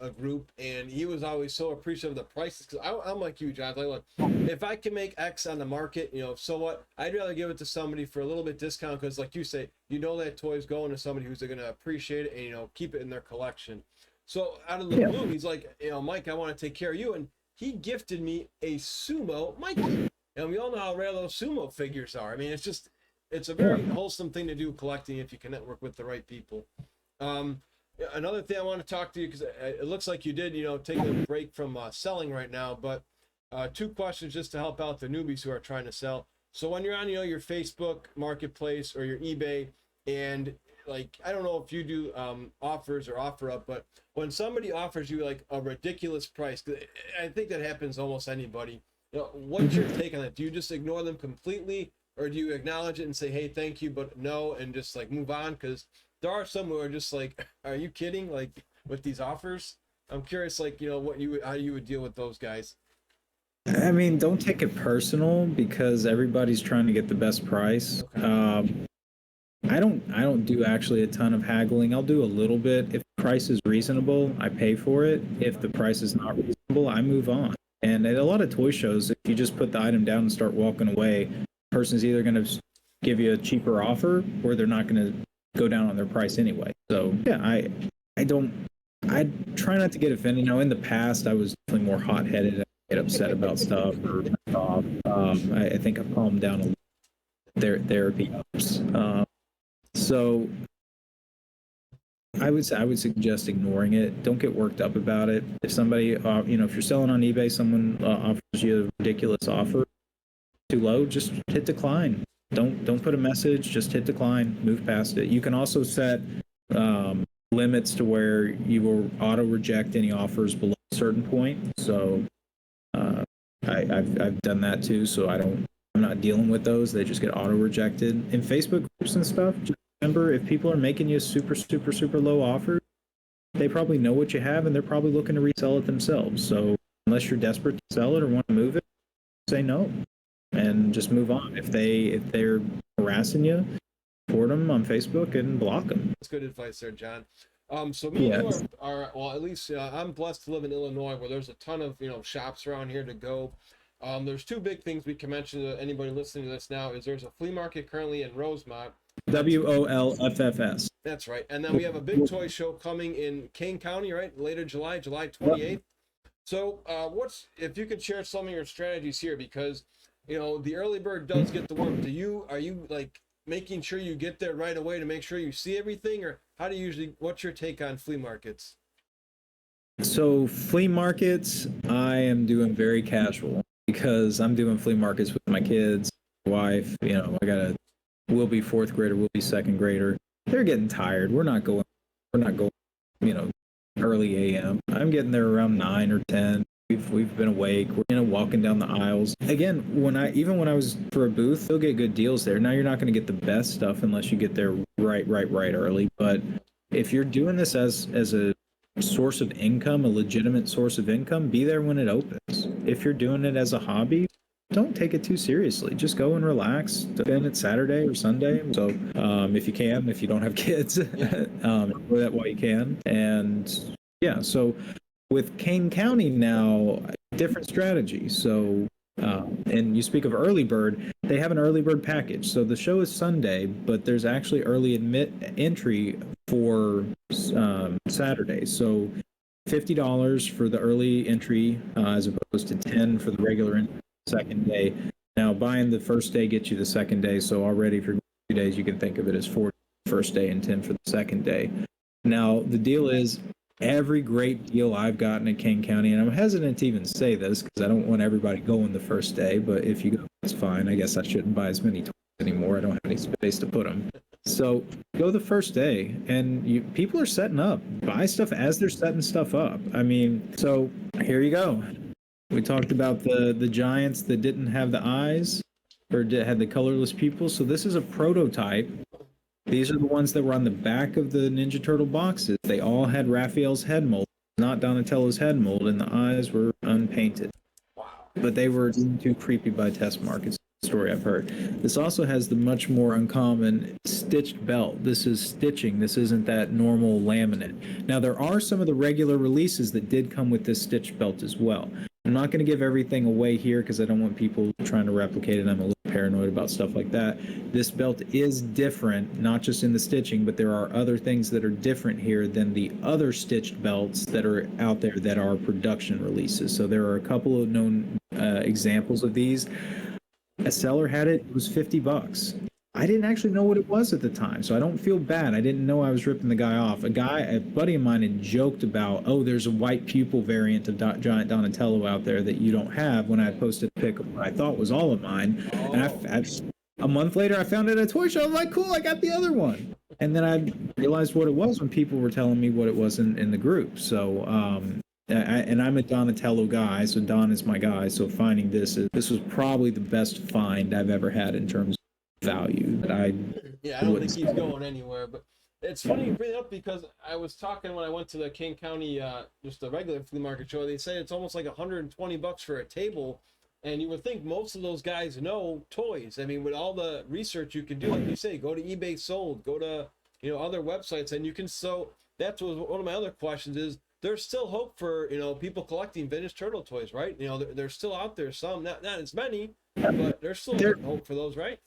a group, and he was always so appreciative of the prices. Because I'm like you, John. Like, look, if I can make X on the market, so what? I'd rather give it to somebody for a little bit discount, because, like you say, that toy's going to somebody who's going to appreciate it and keep it in their collection. So out of the blue, he's like, Mike, I want to take care of you, and he gifted me a sumo Mikey, and we all know how rare those sumo figures are. I mean, it's a very wholesome thing to do collecting if you can network with the right people. Another thing I want to talk to you, because it looks like you did, take a break from selling right now, but 2 questions just to help out the newbies who are trying to sell. So when you're on, your Facebook marketplace or your eBay, and like, I don't know if you do offers or OfferUp, but when somebody offers you like a ridiculous price, 'cause I think that happens to almost anybody, what's your take on it? Do you just ignore them completely, or do you acknowledge it and say, hey, thank you, but no, and just like move on? Because there are some who are just like, are you kidding? Like, with these offers? I'm curious, like, how you would deal with those guys. I mean, don't take it personal, because everybody's trying to get the best price. Okay. I don't do actually a ton of haggling. I'll do a little bit. If the price is reasonable, I pay for it. If the price is not reasonable, I move on. And at a lot of toy shows, if you just put the item down and start walking away, the person's either going to give you a cheaper offer, or they're not going to go down on their price anyway. So yeah, I try not to get offended. In the past, I was definitely more hot-headed. I get upset about stuff or off. I think I've calmed down a little. Therapy helps. So I would suggest ignoring it. Don't get worked up about it. If somebody, if you're selling on eBay, someone offers you a ridiculous offer too low, just hit decline. Don't put a message. Just hit decline. Move past it. You can also set limits to where you will auto reject any offers below a certain point. So I've done that too. So I'm not dealing with those. They just get auto rejected. In Facebook groups and stuff, just remember, if people are making you super, super, super low offers, they probably know what you have, and they're probably looking to resell it themselves. So unless you're desperate to sell it or want to move it, say no and just move on. If they're harassing you, report them on Facebook and block them. That's good advice there, John. So me and you are well, at least I'm blessed to live in Illinois, where there's a ton of shops around here to go. There's two big things we can mention to anybody listening to this now. Is there's a flea market currently in Rosemont. WOLFFS. That's right. And then we have a big toy show coming in Kane County, right? Later July 28th. So if you could share some of your strategies here, because the early bird does get the work. Are you like making sure you get there right away to make sure you see everything, or how do you usually, what's your take on flea markets? So flea markets, I am doing very casual because I'm doing flea markets with my kids, wife, we'll be fourth grader, we'll be second grader. They're getting tired. We're not going, early AM. I'm getting there around 9 or 10. We've been awake. We're walking down the aisles. Again, when I was for a booth, they'll get good deals there. Now you're not going to get the best stuff unless you get there right early. But if you're doing this as a source of income, a legitimate source of income, be there when it opens. If you're doing it as a hobby, don't take it too seriously. Just go and relax. Spend it Saturday or Sunday. So if you can, if you don't have kids, do that while you can. And yeah, so with Kane County now, different strategy. So and you speak of early bird, they have an early bird package. So the show is Sunday, but there's actually early entry for Saturday. So $50 for the early entry as opposed to $10 for the regular second day. Now buying the first day gets you the second day. So already for 2 days, you can think of it as $40 first day and $10 for the second day. Now the deal is, every great deal I've gotten in Kane County, and I'm hesitant to even say this because I don't want everybody going the first day, but if you go, it's fine. I guess I shouldn't buy as many toys anymore. I don't have any space to put them. So go the first day, and people are setting up. Buy stuff as they're setting stuff up. I mean, so here you go. We talked about the giants that didn't have the eyes or had the colorless pupils. So this is a prototype. These are the ones that were on the back of the Ninja Turtle boxes. They all had Raphael's head mold, not Donatello's head mold, and the eyes were unpainted. Wow. But they were too creepy by test markets. Story I've heard. This also has the much more uncommon stitched belt. This is stitching. This isn't that normal laminate. Now there are some of the regular releases that did come with this stitched belt as well. I'm not going to give everything away here because I don't want people trying to replicate it. I'm a little paranoid about stuff like that. This belt is different, not just in the stitching, but there are other things that are different here than the other stitched belts that are out there that are production releases. So there are a couple of known examples of these. A seller had it was $50. I didn't actually know what it was at the time, so I don't feel bad. I didn't know I was ripping the guy off. A buddy of mine had joked about, oh, there's a white pupil variant of Giant Donatello out there that you don't have, when I posted a pic of what I thought was all of mine. Oh. And a month later, I found it at a toy show. I'm like, cool, I got the other one. And then I realized what it was when people were telling me what it was in the group. So, and I'm a Donatello guy, so Don is my guy. So finding this was probably the best find I've ever had in terms of value. That I don't think he's going anywhere. But it's funny you bring it up because I was talking when I went to the King County, just the regular flea market show. They say it's almost like $120 for a table, and you would think most of those guys know toys. I mean, with all the research you can do, like you say, go to eBay Sold, go to other websites, and you can. So that's one of my other questions is, there's still hope for people collecting vintage turtle toys, right? They're still out there. Some, not as many, but there's still hope for those, right?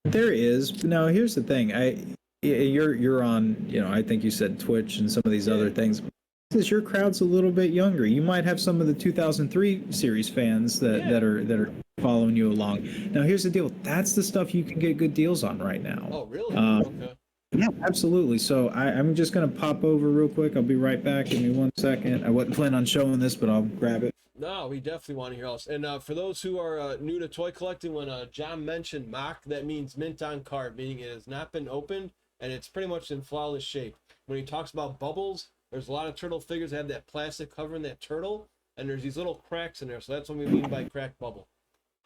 There is. Now here's the thing. You're on. I think you said Twitch and some of these other things. Because your crowd's a little bit younger. You might have some of the 2003 series fans that are following you along. Now here's the deal. That's the stuff you can get good deals on right now. Oh really? Okay. Yeah, absolutely. So I'm just going to pop over real quick. I'll be right back. Give me 1 second. I wasn't planning on showing this, but I'll grab it. No, we definitely want to hear else. And for those who are new to toy collecting, when John mentioned mock, that means mint on card, meaning it has not been opened and it's pretty much in flawless shape. When he talks about bubbles, there's a lot of turtle figures that have that plastic covering that turtle, and there's these little cracks in there. So that's what we mean by cracked bubble.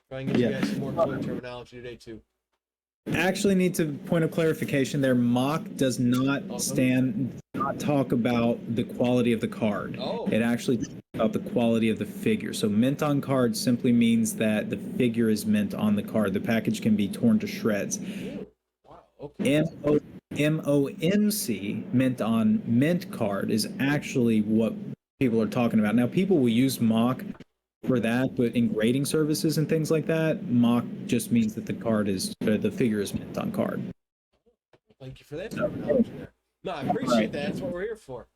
Try and get you guys some more toy terminology today too. Actually need to point of clarification there. Mock does not talk about the quality of the card. It actually talks about the quality of the figure. So mint on card simply means that the figure is mint on the card. The package can be torn to shreds. Wow. Okay. MONC, mint on mint card, is actually what people are talking about. Now people will use mock for that, but in grading services and things like that, mock just means that the figure is mint on card. Thank you for that terminology there. No, I appreciate that. That's what we're here for.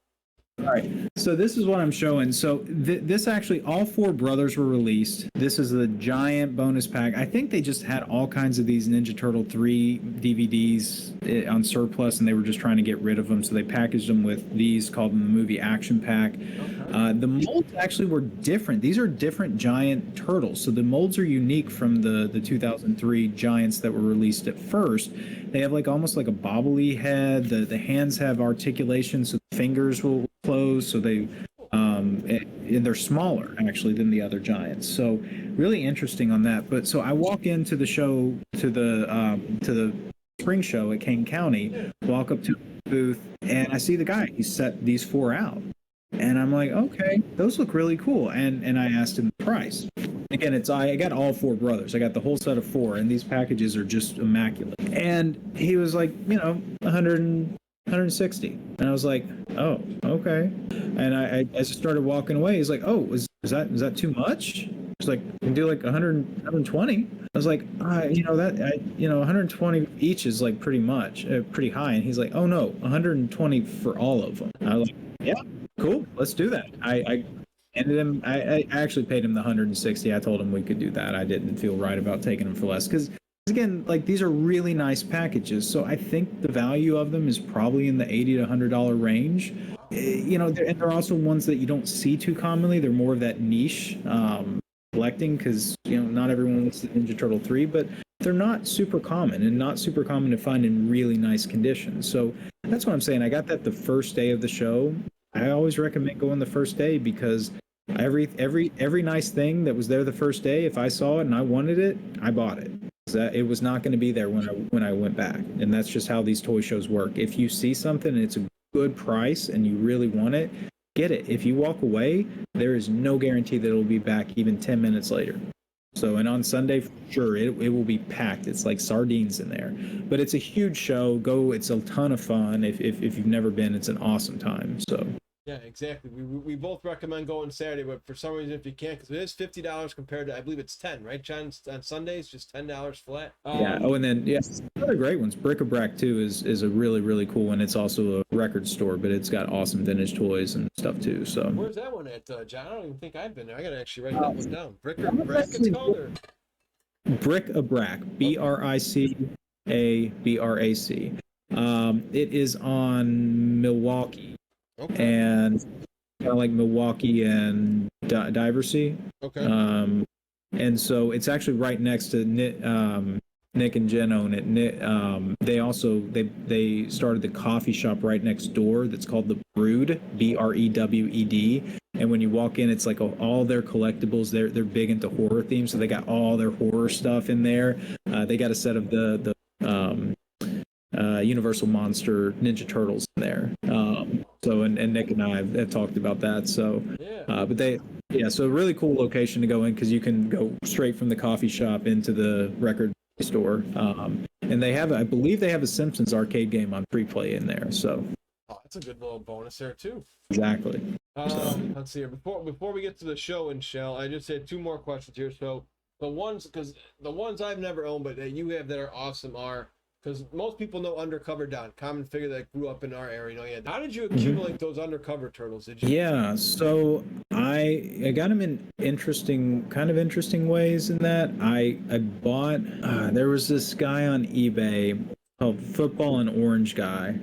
All right, so this is what I'm showing. So this actually, all 4 brothers were released. This is the giant bonus pack. I think they just had all kinds of these Ninja Turtle 3 DVDs on surplus, and they were just trying to get rid of them. So they packaged them with these, called them the movie action pack. Okay. The molds actually were different. These are different giant turtles. So the molds are unique from the 2003 giants that were released at first. They have like almost like a bobbly head. The hands have articulation, so the fingers will close. So they and they're smaller actually than the other giants. So really interesting on that. But so I walk into the show to the spring show at Kane County, walk up to the booth, and I see the guy. He set these 4 out. And I'm like, okay, those look really cool. And I asked him the price. Again, I got all 4 brothers. I got the whole set of 4, and these packages are just immaculate. And he was like, 160. And I was like, oh, okay. And I as I started walking away, he's like, oh, is that too much? He's like, you can do like 120. I was like, 120 each is like pretty high. And he's like, oh no, 120 for all of them. I was like, yeah, cool, let's do that. I actually paid him the 160. I told him we could do that. I didn't feel right about taking them for less because, again, like these are really nice packages. So I think the value of them is probably in the $80 to $100 range. And they're also ones that you don't see too commonly. They're more of that niche collecting because not everyone wants the Ninja Turtle 3, but they're not super common and not super common to find in really nice condition. So that's what I'm saying. I got that the first day of the show. I always recommend going the first day because every nice thing that was there the first day, if I saw it and I wanted it, I bought it. It was not going to be there when I went back. And that's just how these toy shows work. If you see something and it's a good price and you really want it, get it. If you walk away, there is no guarantee that it'll be back even 10 minutes later. So, and on Sunday, for sure, it will be packed. It's like sardines in there. But it's a huge show. Go. It's a ton of fun. If you've never been, it's an awesome time. So. Yeah, exactly. We both recommend going Saturday, but for some reason, if you can't, because it is $50 compared to, I believe it's 10, right, John? On Sundays, just $10 flat. Yeah. Oh, and then other great ones. Bric-a-Brac too is a really really cool one. It's also a record store, but it's got awesome vintage toys and stuff too. So. Where's that one at, John? I don't even think I've been there. I gotta actually write that one down. Bric-a-Brac, it's called, or? Bric-a-Brac. BRICABRAC. It is on Milwaukee. Okay. And kind of like Milwaukee and Diversey. Okay. And so it's actually right next to Nick and Jen own it. They started the coffee shop right next door that's called the Brood, BREWED. And when you walk in, it's like all their collectibles. They're big into horror themes, so they got all their horror stuff in there. They got a set of the Universal Monster Ninja Turtles in there. So and Nick and I have talked about that. So, so really cool location to go in because you can go straight from the coffee shop into the record store. And I believe they have a Simpsons arcade game on free play in there. So. Oh, that's a good little bonus there too. Exactly. Let's see here. Before we get to the show and Shell, I just had 2 more questions here. So the ones I've never owned but that you have that are awesome are. Because most people know Undercover, Don, common figure that grew up in our area. How did you accumulate those Undercover turtles? Did you? Yeah, so I got them in interesting ways. In that I bought. There was this guy on eBay called Football and Orange Guy,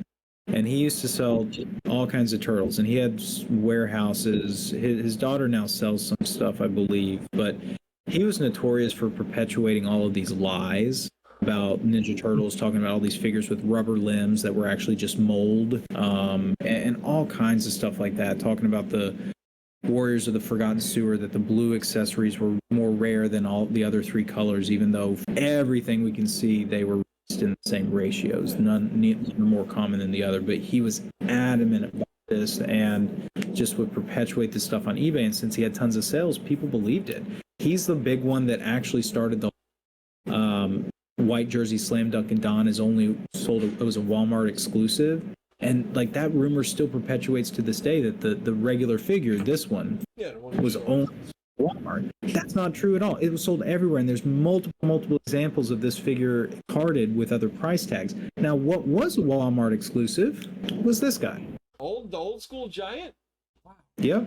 and he used to sell all kinds of turtles. And he had warehouses. His daughter now sells some stuff, I believe, but he was notorious for perpetuating all of these lies about Ninja Turtles, talking about all these figures with rubber limbs that were actually just mold, and all kinds of stuff like that, talking about the Warriors of the Forgotten Sewer, that the blue accessories were more rare than all the other 3 colors, even though everything we can see, they were in the same ratios. None more common than the other, but he was adamant about this and just would perpetuate this stuff on eBay, and since he had tons of sales, people believed it. He's the big one that actually started the white jersey slam dunk and Don is only sold. It was a Walmart exclusive, and like that rumor still perpetuates to this day that the regular figure, this one, was Walmart. That's not true at all. It was sold everywhere, and there's multiple examples of this figure carded with other price tags. Now, what was a Walmart exclusive was this guy. The old school giant? Wow. Yep.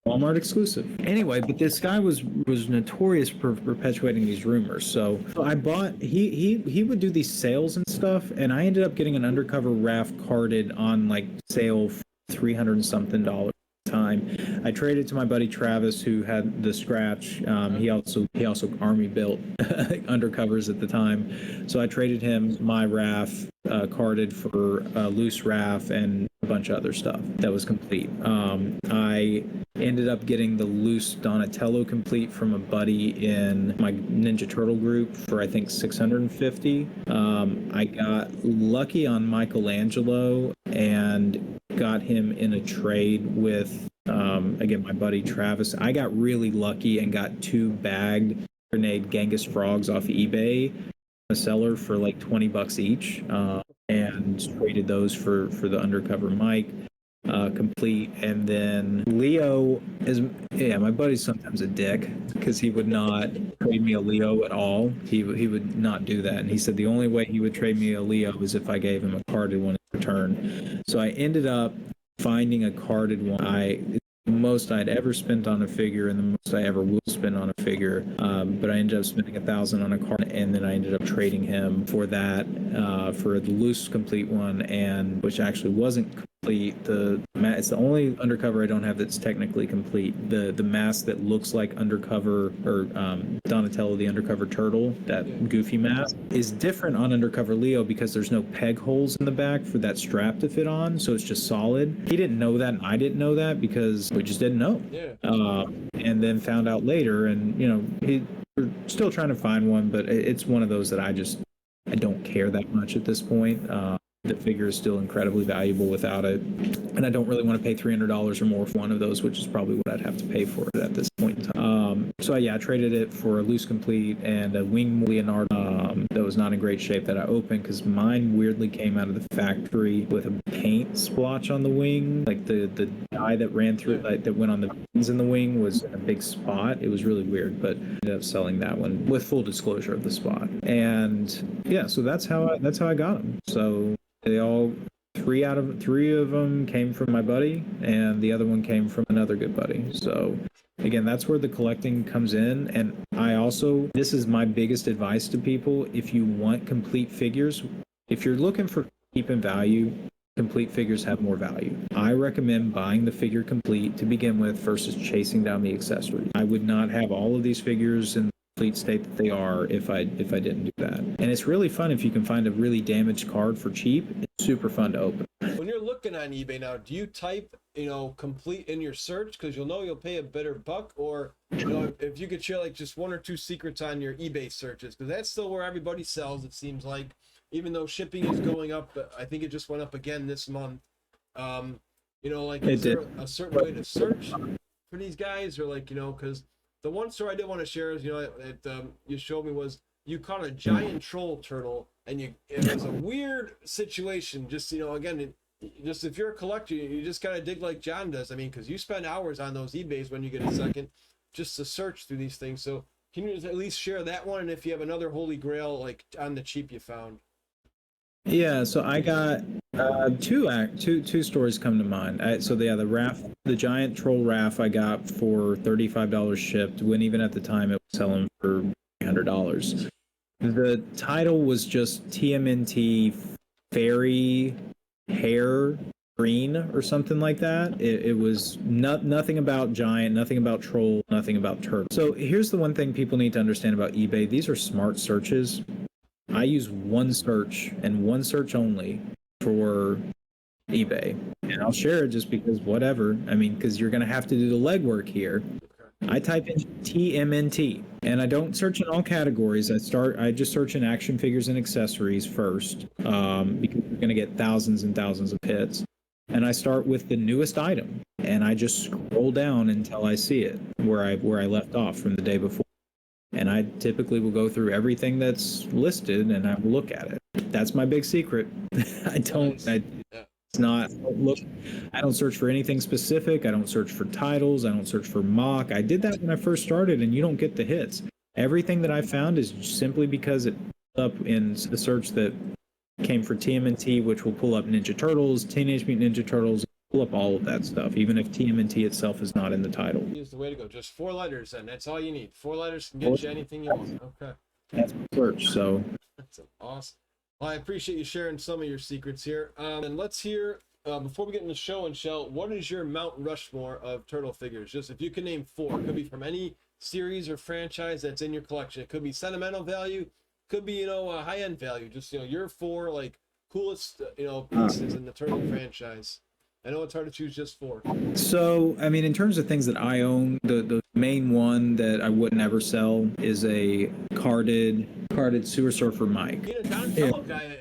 Walmart exclusive. Anyway, but this guy was notorious for perpetuating these rumors. So I bought. He would do these sales and stuff, and I ended up getting an Undercover Raph carded on like sale for $300 and something time. I traded to my buddy Travis, who had the scratch. He also army built undercovers at the time, so I traded him my RAF carded for a loose RAF and a bunch of other stuff that was complete. I ended up getting the loose Donatello complete from a buddy in my Ninja Turtle group for I think $650. I got lucky on Michelangelo and got him in a trade with again my buddy Travis. I got really lucky and got 2 bagged grenade Genghis frogs off eBay, a seller for like $20 each, and traded those for the Undercover Mike complete. And then Leo is, my buddy's sometimes a dick because he would not trade me a Leo at all. He would not do that, and he said the only way he would trade me a Leo was if I gave him a carded one in return. So I ended up finding a carded one. The most I'd ever spent on a figure and the most I ever will spend on a figure, but I ended up spending $1,000 on a card, and then I ended up trading him for that for the loose complete one, and which actually wasn't complete. It's the only Undercover I don't have that's technically complete. The mask that looks like Undercover or Donatello the Undercover Turtle, that goofy mask, is different on Undercover Leo because there's no peg holes in the back for that strap to fit on, so it's just solid. He didn't know that, and I didn't know that because we just didn't know. Yeah. And then found out later, and we're still trying to find one, but it's one of those that I don't care that much at this point. The figure is still incredibly valuable without it, and I don't really want to pay $300 or more for one of those, which is probably what I'd have to pay for it at this point in time. So I traded it for a loose complete and a wing Leonardo that was not in great shape that I opened because mine weirdly came out of the factory with a paint splotch on the wing, like the dye that ran through, like that went on the veins in the wing was in a big spot. It was really weird, but I ended up selling that one with full disclosure of the spot. And yeah, so that's how I got them. So they all, three of them came from my buddy, and the other one came from another good buddy. So again, that's where the collecting comes in. And this is my biggest advice to people: if you want complete figures, if you're looking for cheap and value, complete figures have more value. I recommend buying the figure complete to begin with versus chasing down the accessories. I would not have all of these figures in complete state that they are if I didn't do that. And it's really fun if you can find a really damaged card for cheap. It's super fun to open. When you're looking on eBay now, do you type complete in your search because you'll pay a better buck, or if you could share like just 1 or 2 secrets on your eBay searches, because that's still where everybody sells, it seems like, even though shipping is going up. I think it just went up again this month. Is there a certain way to search for these guys, or because the one story I did want to share is, that you showed me was you caught a giant troll turtle, and it was a weird situation. Just, again, just if you're a collector, you just gotta dig like John does. I mean, because you spend hours on those eBays when you get a second just to search through these things. So can you at least share that one? And if you have another Holy Grail, like on the cheap you found. Yeah, so I got two stories come to mind. The giant troll RAF I got for $35 shipped, when even at the time it was selling for $300. The title was just TMNT Fairy Hair Green or something like that. It was nothing about giant, nothing about troll, nothing about turtle. So here's the one thing people need to understand about eBay. These are smart searches. I use one search and one search only for eBay. And I'll share it just because whatever. I mean, because you're going to have to do the legwork here. I type in TMNT, and I don't search in all categories. I just search in action figures and accessories first, because you're going to get thousands and thousands of hits. And I start with the newest item, and I just scroll down until I see it where I left off from the day before. And I typically will go through everything that's listed and I will look at it. That's my big secret. It's not, look, I don't search for anything specific. I don't search for titles. I don't search for mock. I did that when I first started, and you don't get the hits. Everything that I found is simply because it up in the search that came for TMNT, which will pull up Ninja Turtles, Teenage Mutant Ninja Turtles, pull up all of that stuff, even if TMNT itself is not in the title. Is the way to go. Just 4 letters, and that's all you need. 4 letters can get you anything you want. Okay. That's search. So That's awesome. Well, I appreciate you sharing some of your secrets here. And let's hear, before we get into the show and shell, what is your Mount Rushmore of turtle figures? Just if you can name 4, it could be from any series or franchise that's in your collection. It could be sentimental value, could be, a high-end value. Just, your 4, like, coolest, pieces in the turtle franchise. I know it's hard to choose just 4. So, I mean, in terms of things that I own, the main one that I would never sell is a carded Sewer Surfer Mike. Being a Donatello guy,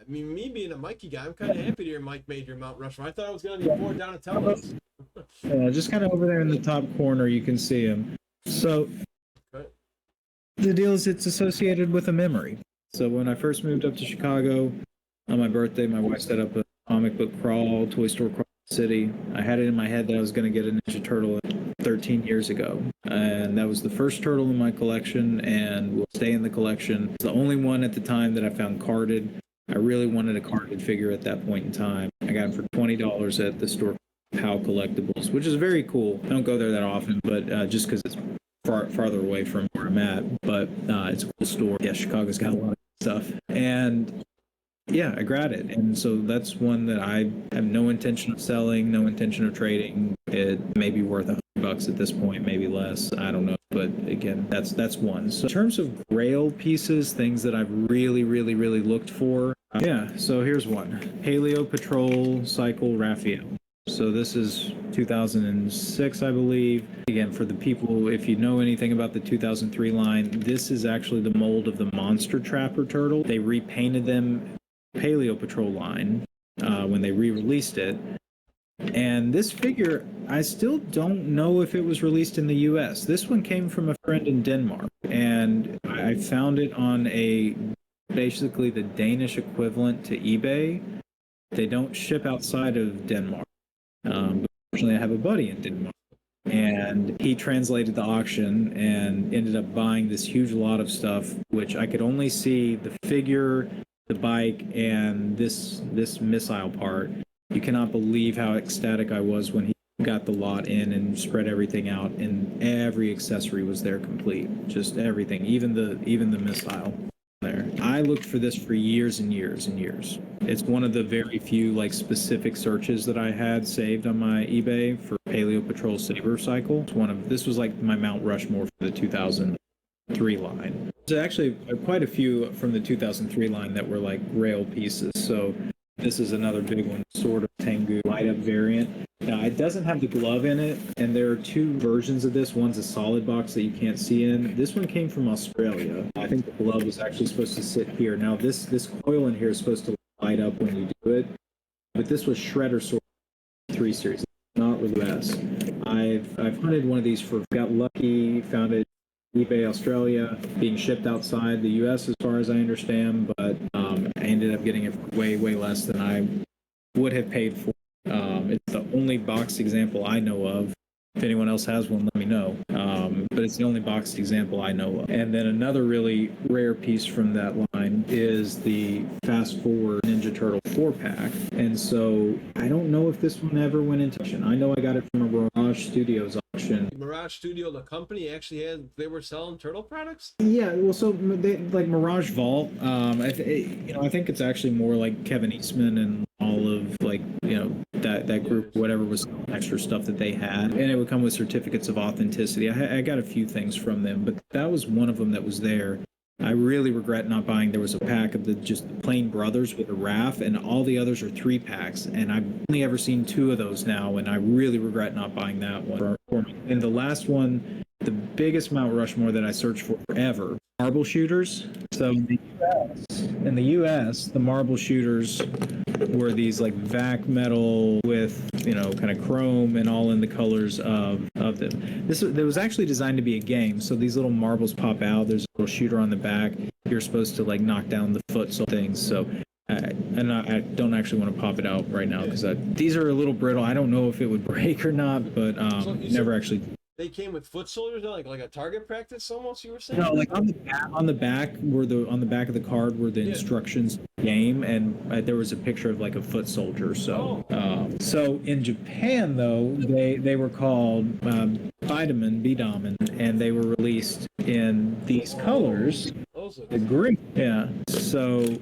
me being a Mikey guy, I'm kind of happy to hear Mike made your Mount Rushmore. I thought I was going to need 4 Donatellos. Yeah, just kind of over there in the top corner, you can see him. So, Okay. the deal is it's associated with a memory. So when I first moved up to Chicago on my birthday, my wife set up a comic book crawl, toy store crawl city. I had it in my head that I was going to get a Ninja Turtle 13 years ago. And that was the first turtle in my collection and will stay in the collection. It's the only one at the time that I found carded. I really wanted a carded figure at that point in time. I got it for $20 at the store POW Collectibles, which is very cool. I don't go there that often, but just because it's farther away from where I'm at. But it's a cool store. Yeah, Chicago's got a lot of stuff. And yeah, I grabbed it. And so that's one that I have no intention of selling, no intention of trading. It may be worth $100 at this point, maybe less. I don't know. But again, that's one. So in terms of Grail pieces, things that I've really looked for. Yeah, so here's one. Paleo Patrol Cycle Raphael. So this is 2006, I believe. Again, for the people, if you know anything about the 2003 line, this is actually the mold of the Monster Trapper Turtle. They repainted them Paleo Patrol line when they re-released it. And this figure, I still don't know if it was released in the US. This one came from a friend in Denmark, and I found it on basically the Danish equivalent to eBay. They don't ship outside of Denmark. Unfortunately, I have a buddy in Denmark, and he translated the auction and ended up buying this huge lot of stuff, which I could only see the figure, the bike, and this missile part. You cannot believe how ecstatic I was when he got the lot in and spread everything out, and every accessory was there complete, just everything, even the missile there. I looked for this for years and years and years. It's one of the very few specific searches that I had saved on my eBay for Paleo Patrol Saber Cycle. This was like my Mount Rushmore for the 2003 line. There's actually quite a few from the 2003 line that were like Grail pieces. So this is another big one, sort of Tengu light-up variant. Now, it doesn't have the glove in it, and there are 2 versions of this. One's a solid box that you can't see in. This one came from Australia. I think the glove was actually supposed to sit here. Now, this coil in here is supposed to light up when you do it, but this was Shredder Sword 3 series, not with the best. I've hunted one of these got lucky, found it eBay Australia, being shipped outside the US as far as I understand, but I ended up getting it for way less than I would have paid for. It's the only boxed example I know of. If anyone else has one, let me know. But it's the only boxed example I know of. And then another really rare piece from that line is the Fast Forward Ninja Turtle 4-pack. And so I don't know if this one ever went into auction. I know I got it from a Mirage Studios auction. Mirage Studio, the company, actually they were selling turtle products? Yeah, well, so they, like Mirage Vault, I think it's actually more like Kevin Eastman and all of that group, whatever was extra stuff that they had, and it would come with certificates of authenticity. I got a few things from them, but that was one of them that was there. I really regret not buying. There was a pack of just the plain brothers with a RAF, and all the others are 3-packs, and I've only ever seen 2 of those now, and I really regret not buying that one for me. And the last one, the biggest Mount Rushmore that I searched for forever, marble shooters. So in the US, the marble shooters were these like vac metal with kind of chrome and all in the colors of them. It was actually designed to be a game. So these little marbles pop out. There's a little shooter on the back. You're supposed to knock down the foot things. So I don't actually want to pop it out right now because these are a little brittle. I don't know if it would break or not, but never actually. They came with foot soldiers, like a target practice almost. You were saying? No, like on the back of the card were the instructions to the game, and there was a picture of like a foot soldier. So so in Japan though, they were called Bidaman, and they were released in these colors. The green, yeah. So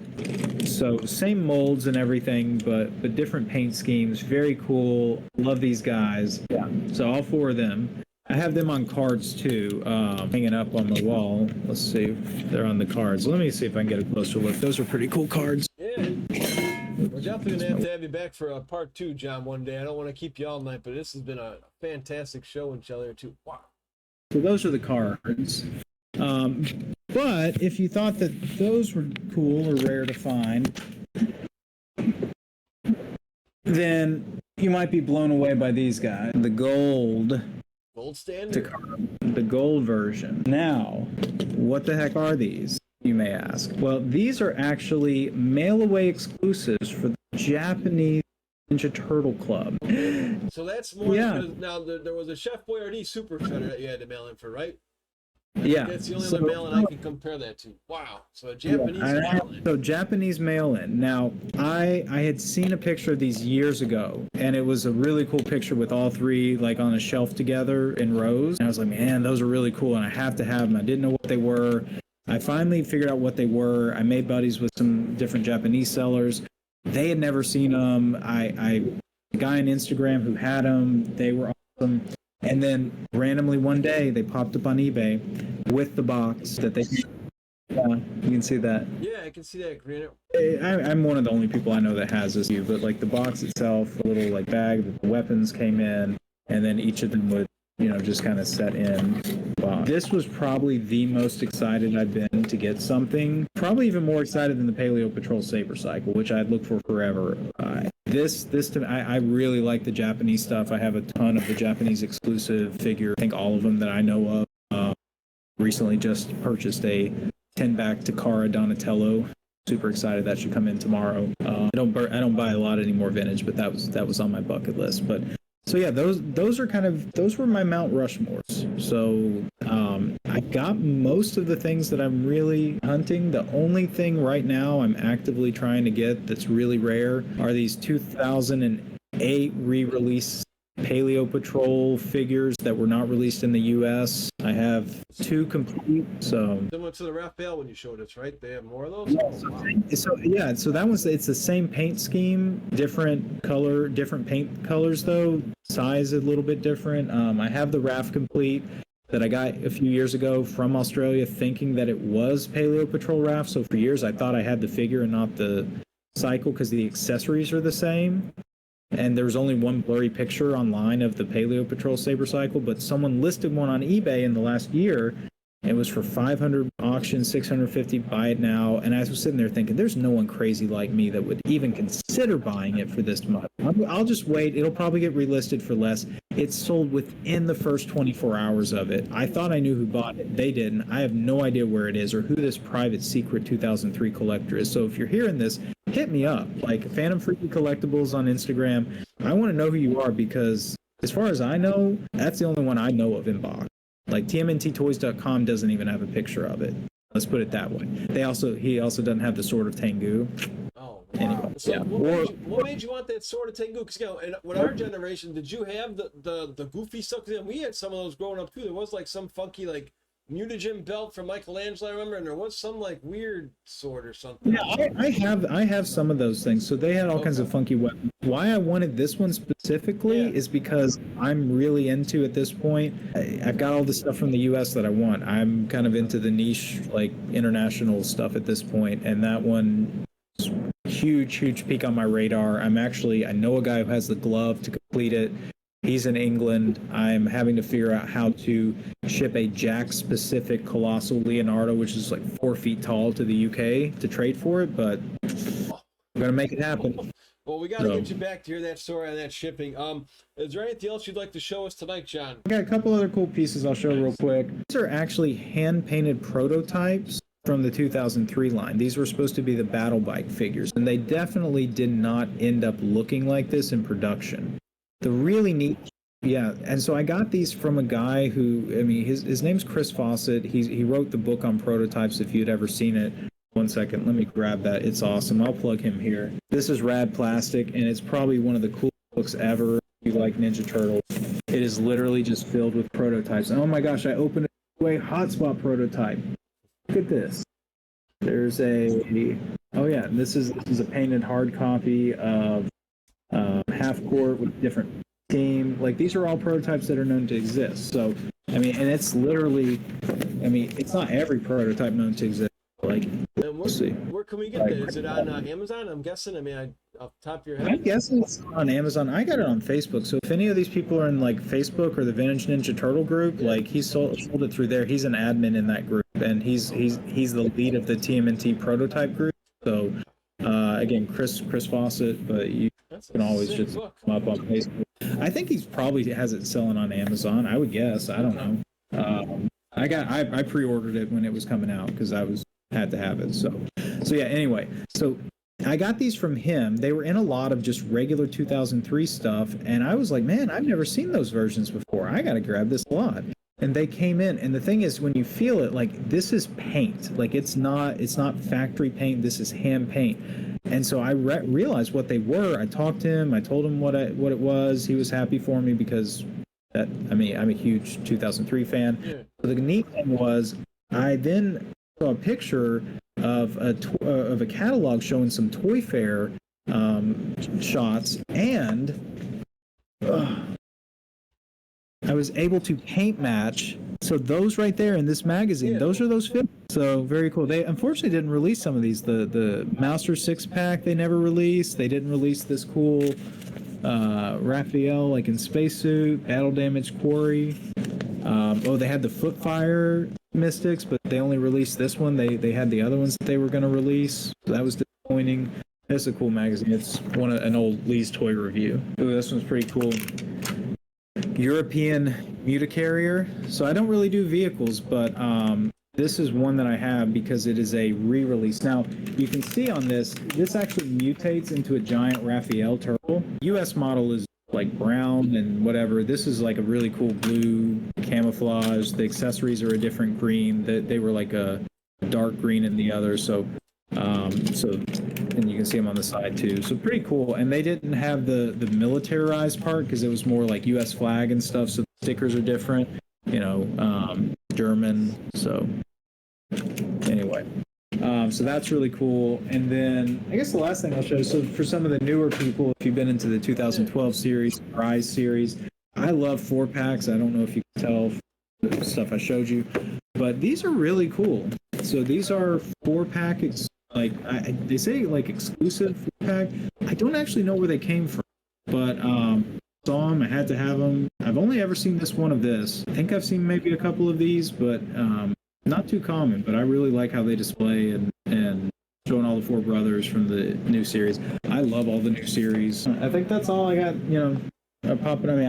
same molds and everything, but different paint schemes. Very cool. Love these guys. Yeah. So all 4 of them. I have them on cards too, hanging up on the wall. Let's see if they're on the cards. Let me see if I can get a closer look. Those are pretty cool cards. Yeah. We're definitely going to have you back for a part 2, John, one day. I don't want to keep you all night, but this has been a fantastic show and Jelly or two. Wow. So those are the cards. But if you thought that those were cool or rare to find, then you might be blown away by these guys. The gold standard. The gold version. Now, what the heck are these, you may ask? Well, these are actually mail-away exclusives for the Japanese Ninja Turtle Club. So that's more now there was a Chef Boyardee Super Shredder that you had to mail in for, right? That's the only other mail-in I can compare that to. Wow. So a Japanese mail-in. So Japanese mail-in. Now, I had seen a picture of these years ago, and it was a really cool picture with all 3 like on a shelf together in rows. And I was like, man, those are really cool, and I have to have them. I didn't know what they were. I finally figured out what they were. I made buddies with some different Japanese sellers. They had never seen them. The guy on Instagram who had them, they were awesome. And then randomly one day they popped up on eBay with the box that they. Yeah, you can see that. Yeah, I can see that. I'm one of the only people I know that has this, but like the box itself, a little like bag that the weapons came in, and then each of them would, just kind of set in. Wow. This was probably the most excited I've been to get something. Probably even more excited than the Paleo Patrol Saber Cycle, which I'd looked for forever. I really like the Japanese stuff. I have a ton of the Japanese exclusive figure. I think all of them that I know of. Recently just purchased a 10-back Takara Donatello. Super excited, that should come in tomorrow. I don't buy a lot anymore vintage, but that was on my bucket list. But so yeah, those were my Mount Rushmores. So I got most of the things that I'm really hunting. The only thing right now I'm actively trying to get that's really rare are these 2008 re-release Paleo Patrol figures that were not released in the U.S. I have 2 complete. So similar to the Raphael when you showed us, right? They have more of those. Yeah, so that was, it's the same paint scheme, different paint colors though, size a little bit different. I have the RAF complete that I got a few years ago from Australia, thinking that it was Paleo Patrol RAF. So for years I thought I had the figure and not the cycle because the accessories are the same. And there was only one blurry picture online of the Paleo Patrol Saber Cycle, but someone listed one on eBay in the last year. It was for 500 auction, 650 buy it now. And I was sitting there thinking, there's no one crazy like me that would even consider buying it for this much. I'll just wait. It'll probably get relisted for less. It's sold within the first 24 hours of it. I thought I knew who bought it. They didn't. I have no idea where it is or who this private secret 2003 collector is. So if you're hearing this, hit me up. Like Phantom Freaky Collectibles on Instagram. I want to know who you are because as far as I know, that's the only one I know of in box. Like TMNTtoys.com doesn't even have a picture of it. Let's put it that way. He also doesn't have the Sword of Tengu. Oh, wow. Anyway, so yeah. What made you want that Sword of Tengu? Because with our generation, did you have the goofy stuff? Because we had some of those growing up too. There was like some funky like mutagen belt from Michelangelo, I remember, and there was some like weird sword or something. Yeah, I have some of those things. So they had all kinds of funky weapons. Why I wanted this one specifically is because I'm really into, at this point, I've got all the stuff from the US that I want. I'm kind of into the niche, like international stuff at this point, and that one is huge peak on my radar. I know a guy who has the glove to complete it. He's in England. I'm having to figure out how to ship a Jack-specific Colossal Leonardo, which is like 4 feet tall, to the UK to trade for it, but I'm going to make it happen. Well, we got to get you back to hear that story on that shipping. Is there anything else you'd like to show us tonight, John? I got a couple other cool pieces I'll show real quick. These are actually hand-painted prototypes from the 2003 line. These were supposed to be the battle bike figures, and they definitely did not end up looking like this in production. The really neat, yeah, and so I got these from a guy who, I mean, his name's Chris Fawcett. He wrote the book on prototypes, if you'd ever seen it. One second, let me grab that. It's awesome. I'll plug him here. This is Rad Plastic, and it's probably one of the coolest books ever if you like Ninja Turtles. It is literally just filled with prototypes. Oh my gosh, I opened a hotspot prototype. Look at this. There's a, oh yeah, this is a painted hard copy of Half Court with different team. Like, these are all prototypes that are known to exist. So, I mean, and it's literally, I mean, it's not every prototype known to exist. Like, let's see. Where can we get that? Is it on Amazon? I'm guessing. I mean, off the top of your head. I'm guessing it's on Amazon. I got it on Facebook. So if any of these people are in like Facebook or the Vintage Ninja Turtle group, like, he sold it through there. He's an admin in that group, and he's the lead of the TMNT prototype group. So again, Chris Fawcett, but you can always just come up on Facebook. I think he's probably has it selling on Amazon. I would guess. I don't know. I pre-ordered it when it was coming out because I had to have it. So yeah, anyway, so I got these from him. They were in a lot of just regular 2003 stuff, and I was like, man, I've never seen those versions before. I got to grab this a lot. And they came in, and the thing is, when you feel it, like, this is paint. Like, it's not factory paint. This is hand paint. And so I realized what they were. I talked to him. I told him what it was. He was happy for me because I'm a huge 2003 fan. Yeah. So the neat thing was, I then saw a picture of a catalog showing some Toy Fair shots, and I was able to paint match. So those right there in this magazine, those are those figures. So very cool. They unfortunately didn't release some of these. The Mouser 6-pack they never released. They didn't release this cool Raphael, like in spacesuit, battle damage quarry. They had the Footfire Mystics, but they only released this one. They had the other ones that they were going to release. So that was disappointing. It's a cool magazine. It's an old Lee's Toy Review. Ooh, this one's pretty cool. European Mutacarrier. So I don't really do vehicles, but this is one that I have because it is a re-release. Now, you can see on this actually mutates into a giant Raphael turtle. US model is like brown and whatever. This is like a really cool blue camouflage. The accessories are a different green. They were like a dark green in the other. So and you can see them on the side too. So pretty cool. And they didn't have the militarized part because it was more like US flag and stuff. So the stickers are different, German. So anyway. So that's really cool. And then I guess the last thing I'll show you, so for some of the newer people, if you've been into the 2012 series, Rise series, I love 4-packs. I don't know if you can tell from the stuff I showed you, but these are really cool. So these are 4-pack, they say like exclusive 4-pack. I don't actually know where they came from, but saw them. I had to have them. I've only ever seen this one of this. I think I've seen maybe a couple of these, but not too common, but I really like how they display and showing all the 4 brothers from the new series. I love all the new series. I think that's all I got, popping. I mean,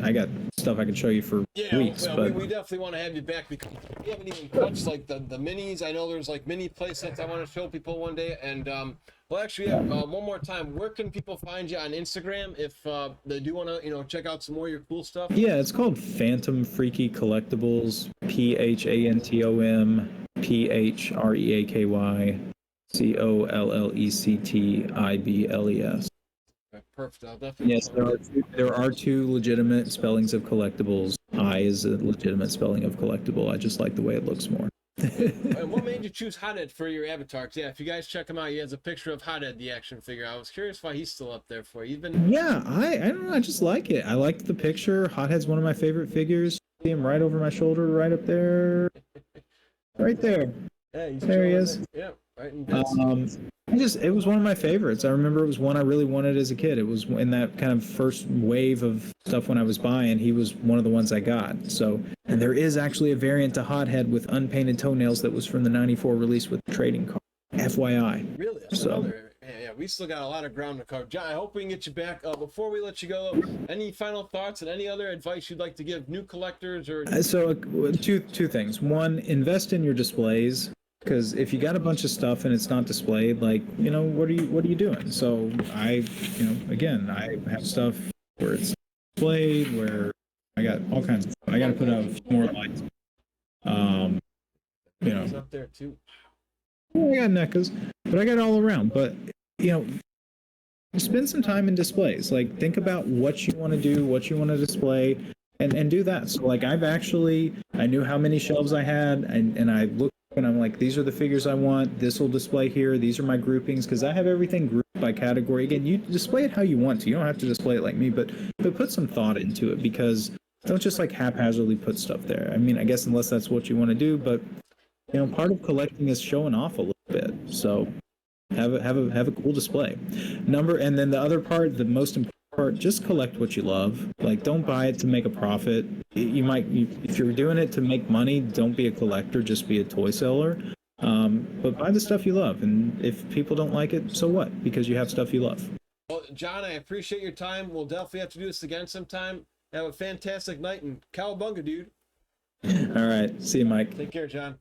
I got stuff I can show you for weeks. Well, but we definitely want to have you back because we haven't even touched like the minis. I know there's like mini play sets I want to show people one day. And one more time, where can people find you on Instagram if they do want to check out some more of your cool stuff? Yeah, it's called Phantom Freaky Collectibles. PHANTOM PHREAKY COLLECTIBLES. Perfect. I'll definitely. Yes, there are 2 legitimate spellings of collectibles. I is a legitimate spelling of collectible. I just like the way it looks more. And what made you choose Hothead for your avatar? Yeah, if you guys check him out, he has a picture of Hothead, the action figure. I was curious why he's still up there for you. Yeah, I don't know. I just like it. I like the picture. Hothead's one of my favorite figures. See him right over my shoulder, right up there, right there. Yeah, there he is. Yeah, right in it was one of my favorites. I remember it was one I really wanted as a kid. It was in that kind of first wave of stuff when I was buying. He was one of the ones I got. So, and there is actually a variant to Hothead with unpainted toenails that was from the '94 release with the trading card. FYI. Really? We still got a lot of ground to cover. John, I hope we can get you back. Before we let you go, any final thoughts and any other advice you'd like to give new collectors? Or 2 things. One, invest in your displays. Because if you got a bunch of stuff and it's not displayed, like, what are you doing? So again, I have stuff where it's displayed, where I got all kinds of stuff. I got to put out more lights. It's up there too. I got NECAs, but I got it all around. But spend some time in displays. Like, think about what you want to do, what you want to display, and do that. So like I knew how many shelves I had, and I looked and I'm like, these are the figures I want. This will display here. These are my groupings, because I have everything grouped by category. Again, you display it how you want to. You don't have to display it like me, but put some thought into it, because don't just like haphazardly put stuff there. I mean, I guess unless that's what you want to do, but part of collecting is showing off a little bit. So have a cool display. And then the other part, the most important part, just collect what you love. Like, don't buy it to make a profit. If you're doing it to make money, don't be a collector, just be a toy seller. But buy the stuff you love, and if people don't like it, so what? Because you have stuff you love. Well, John, I appreciate your time. We'll definitely have to do this again sometime. Have a fantastic night, and cowabunga, dude. All right. See you, Mike. Take care, John.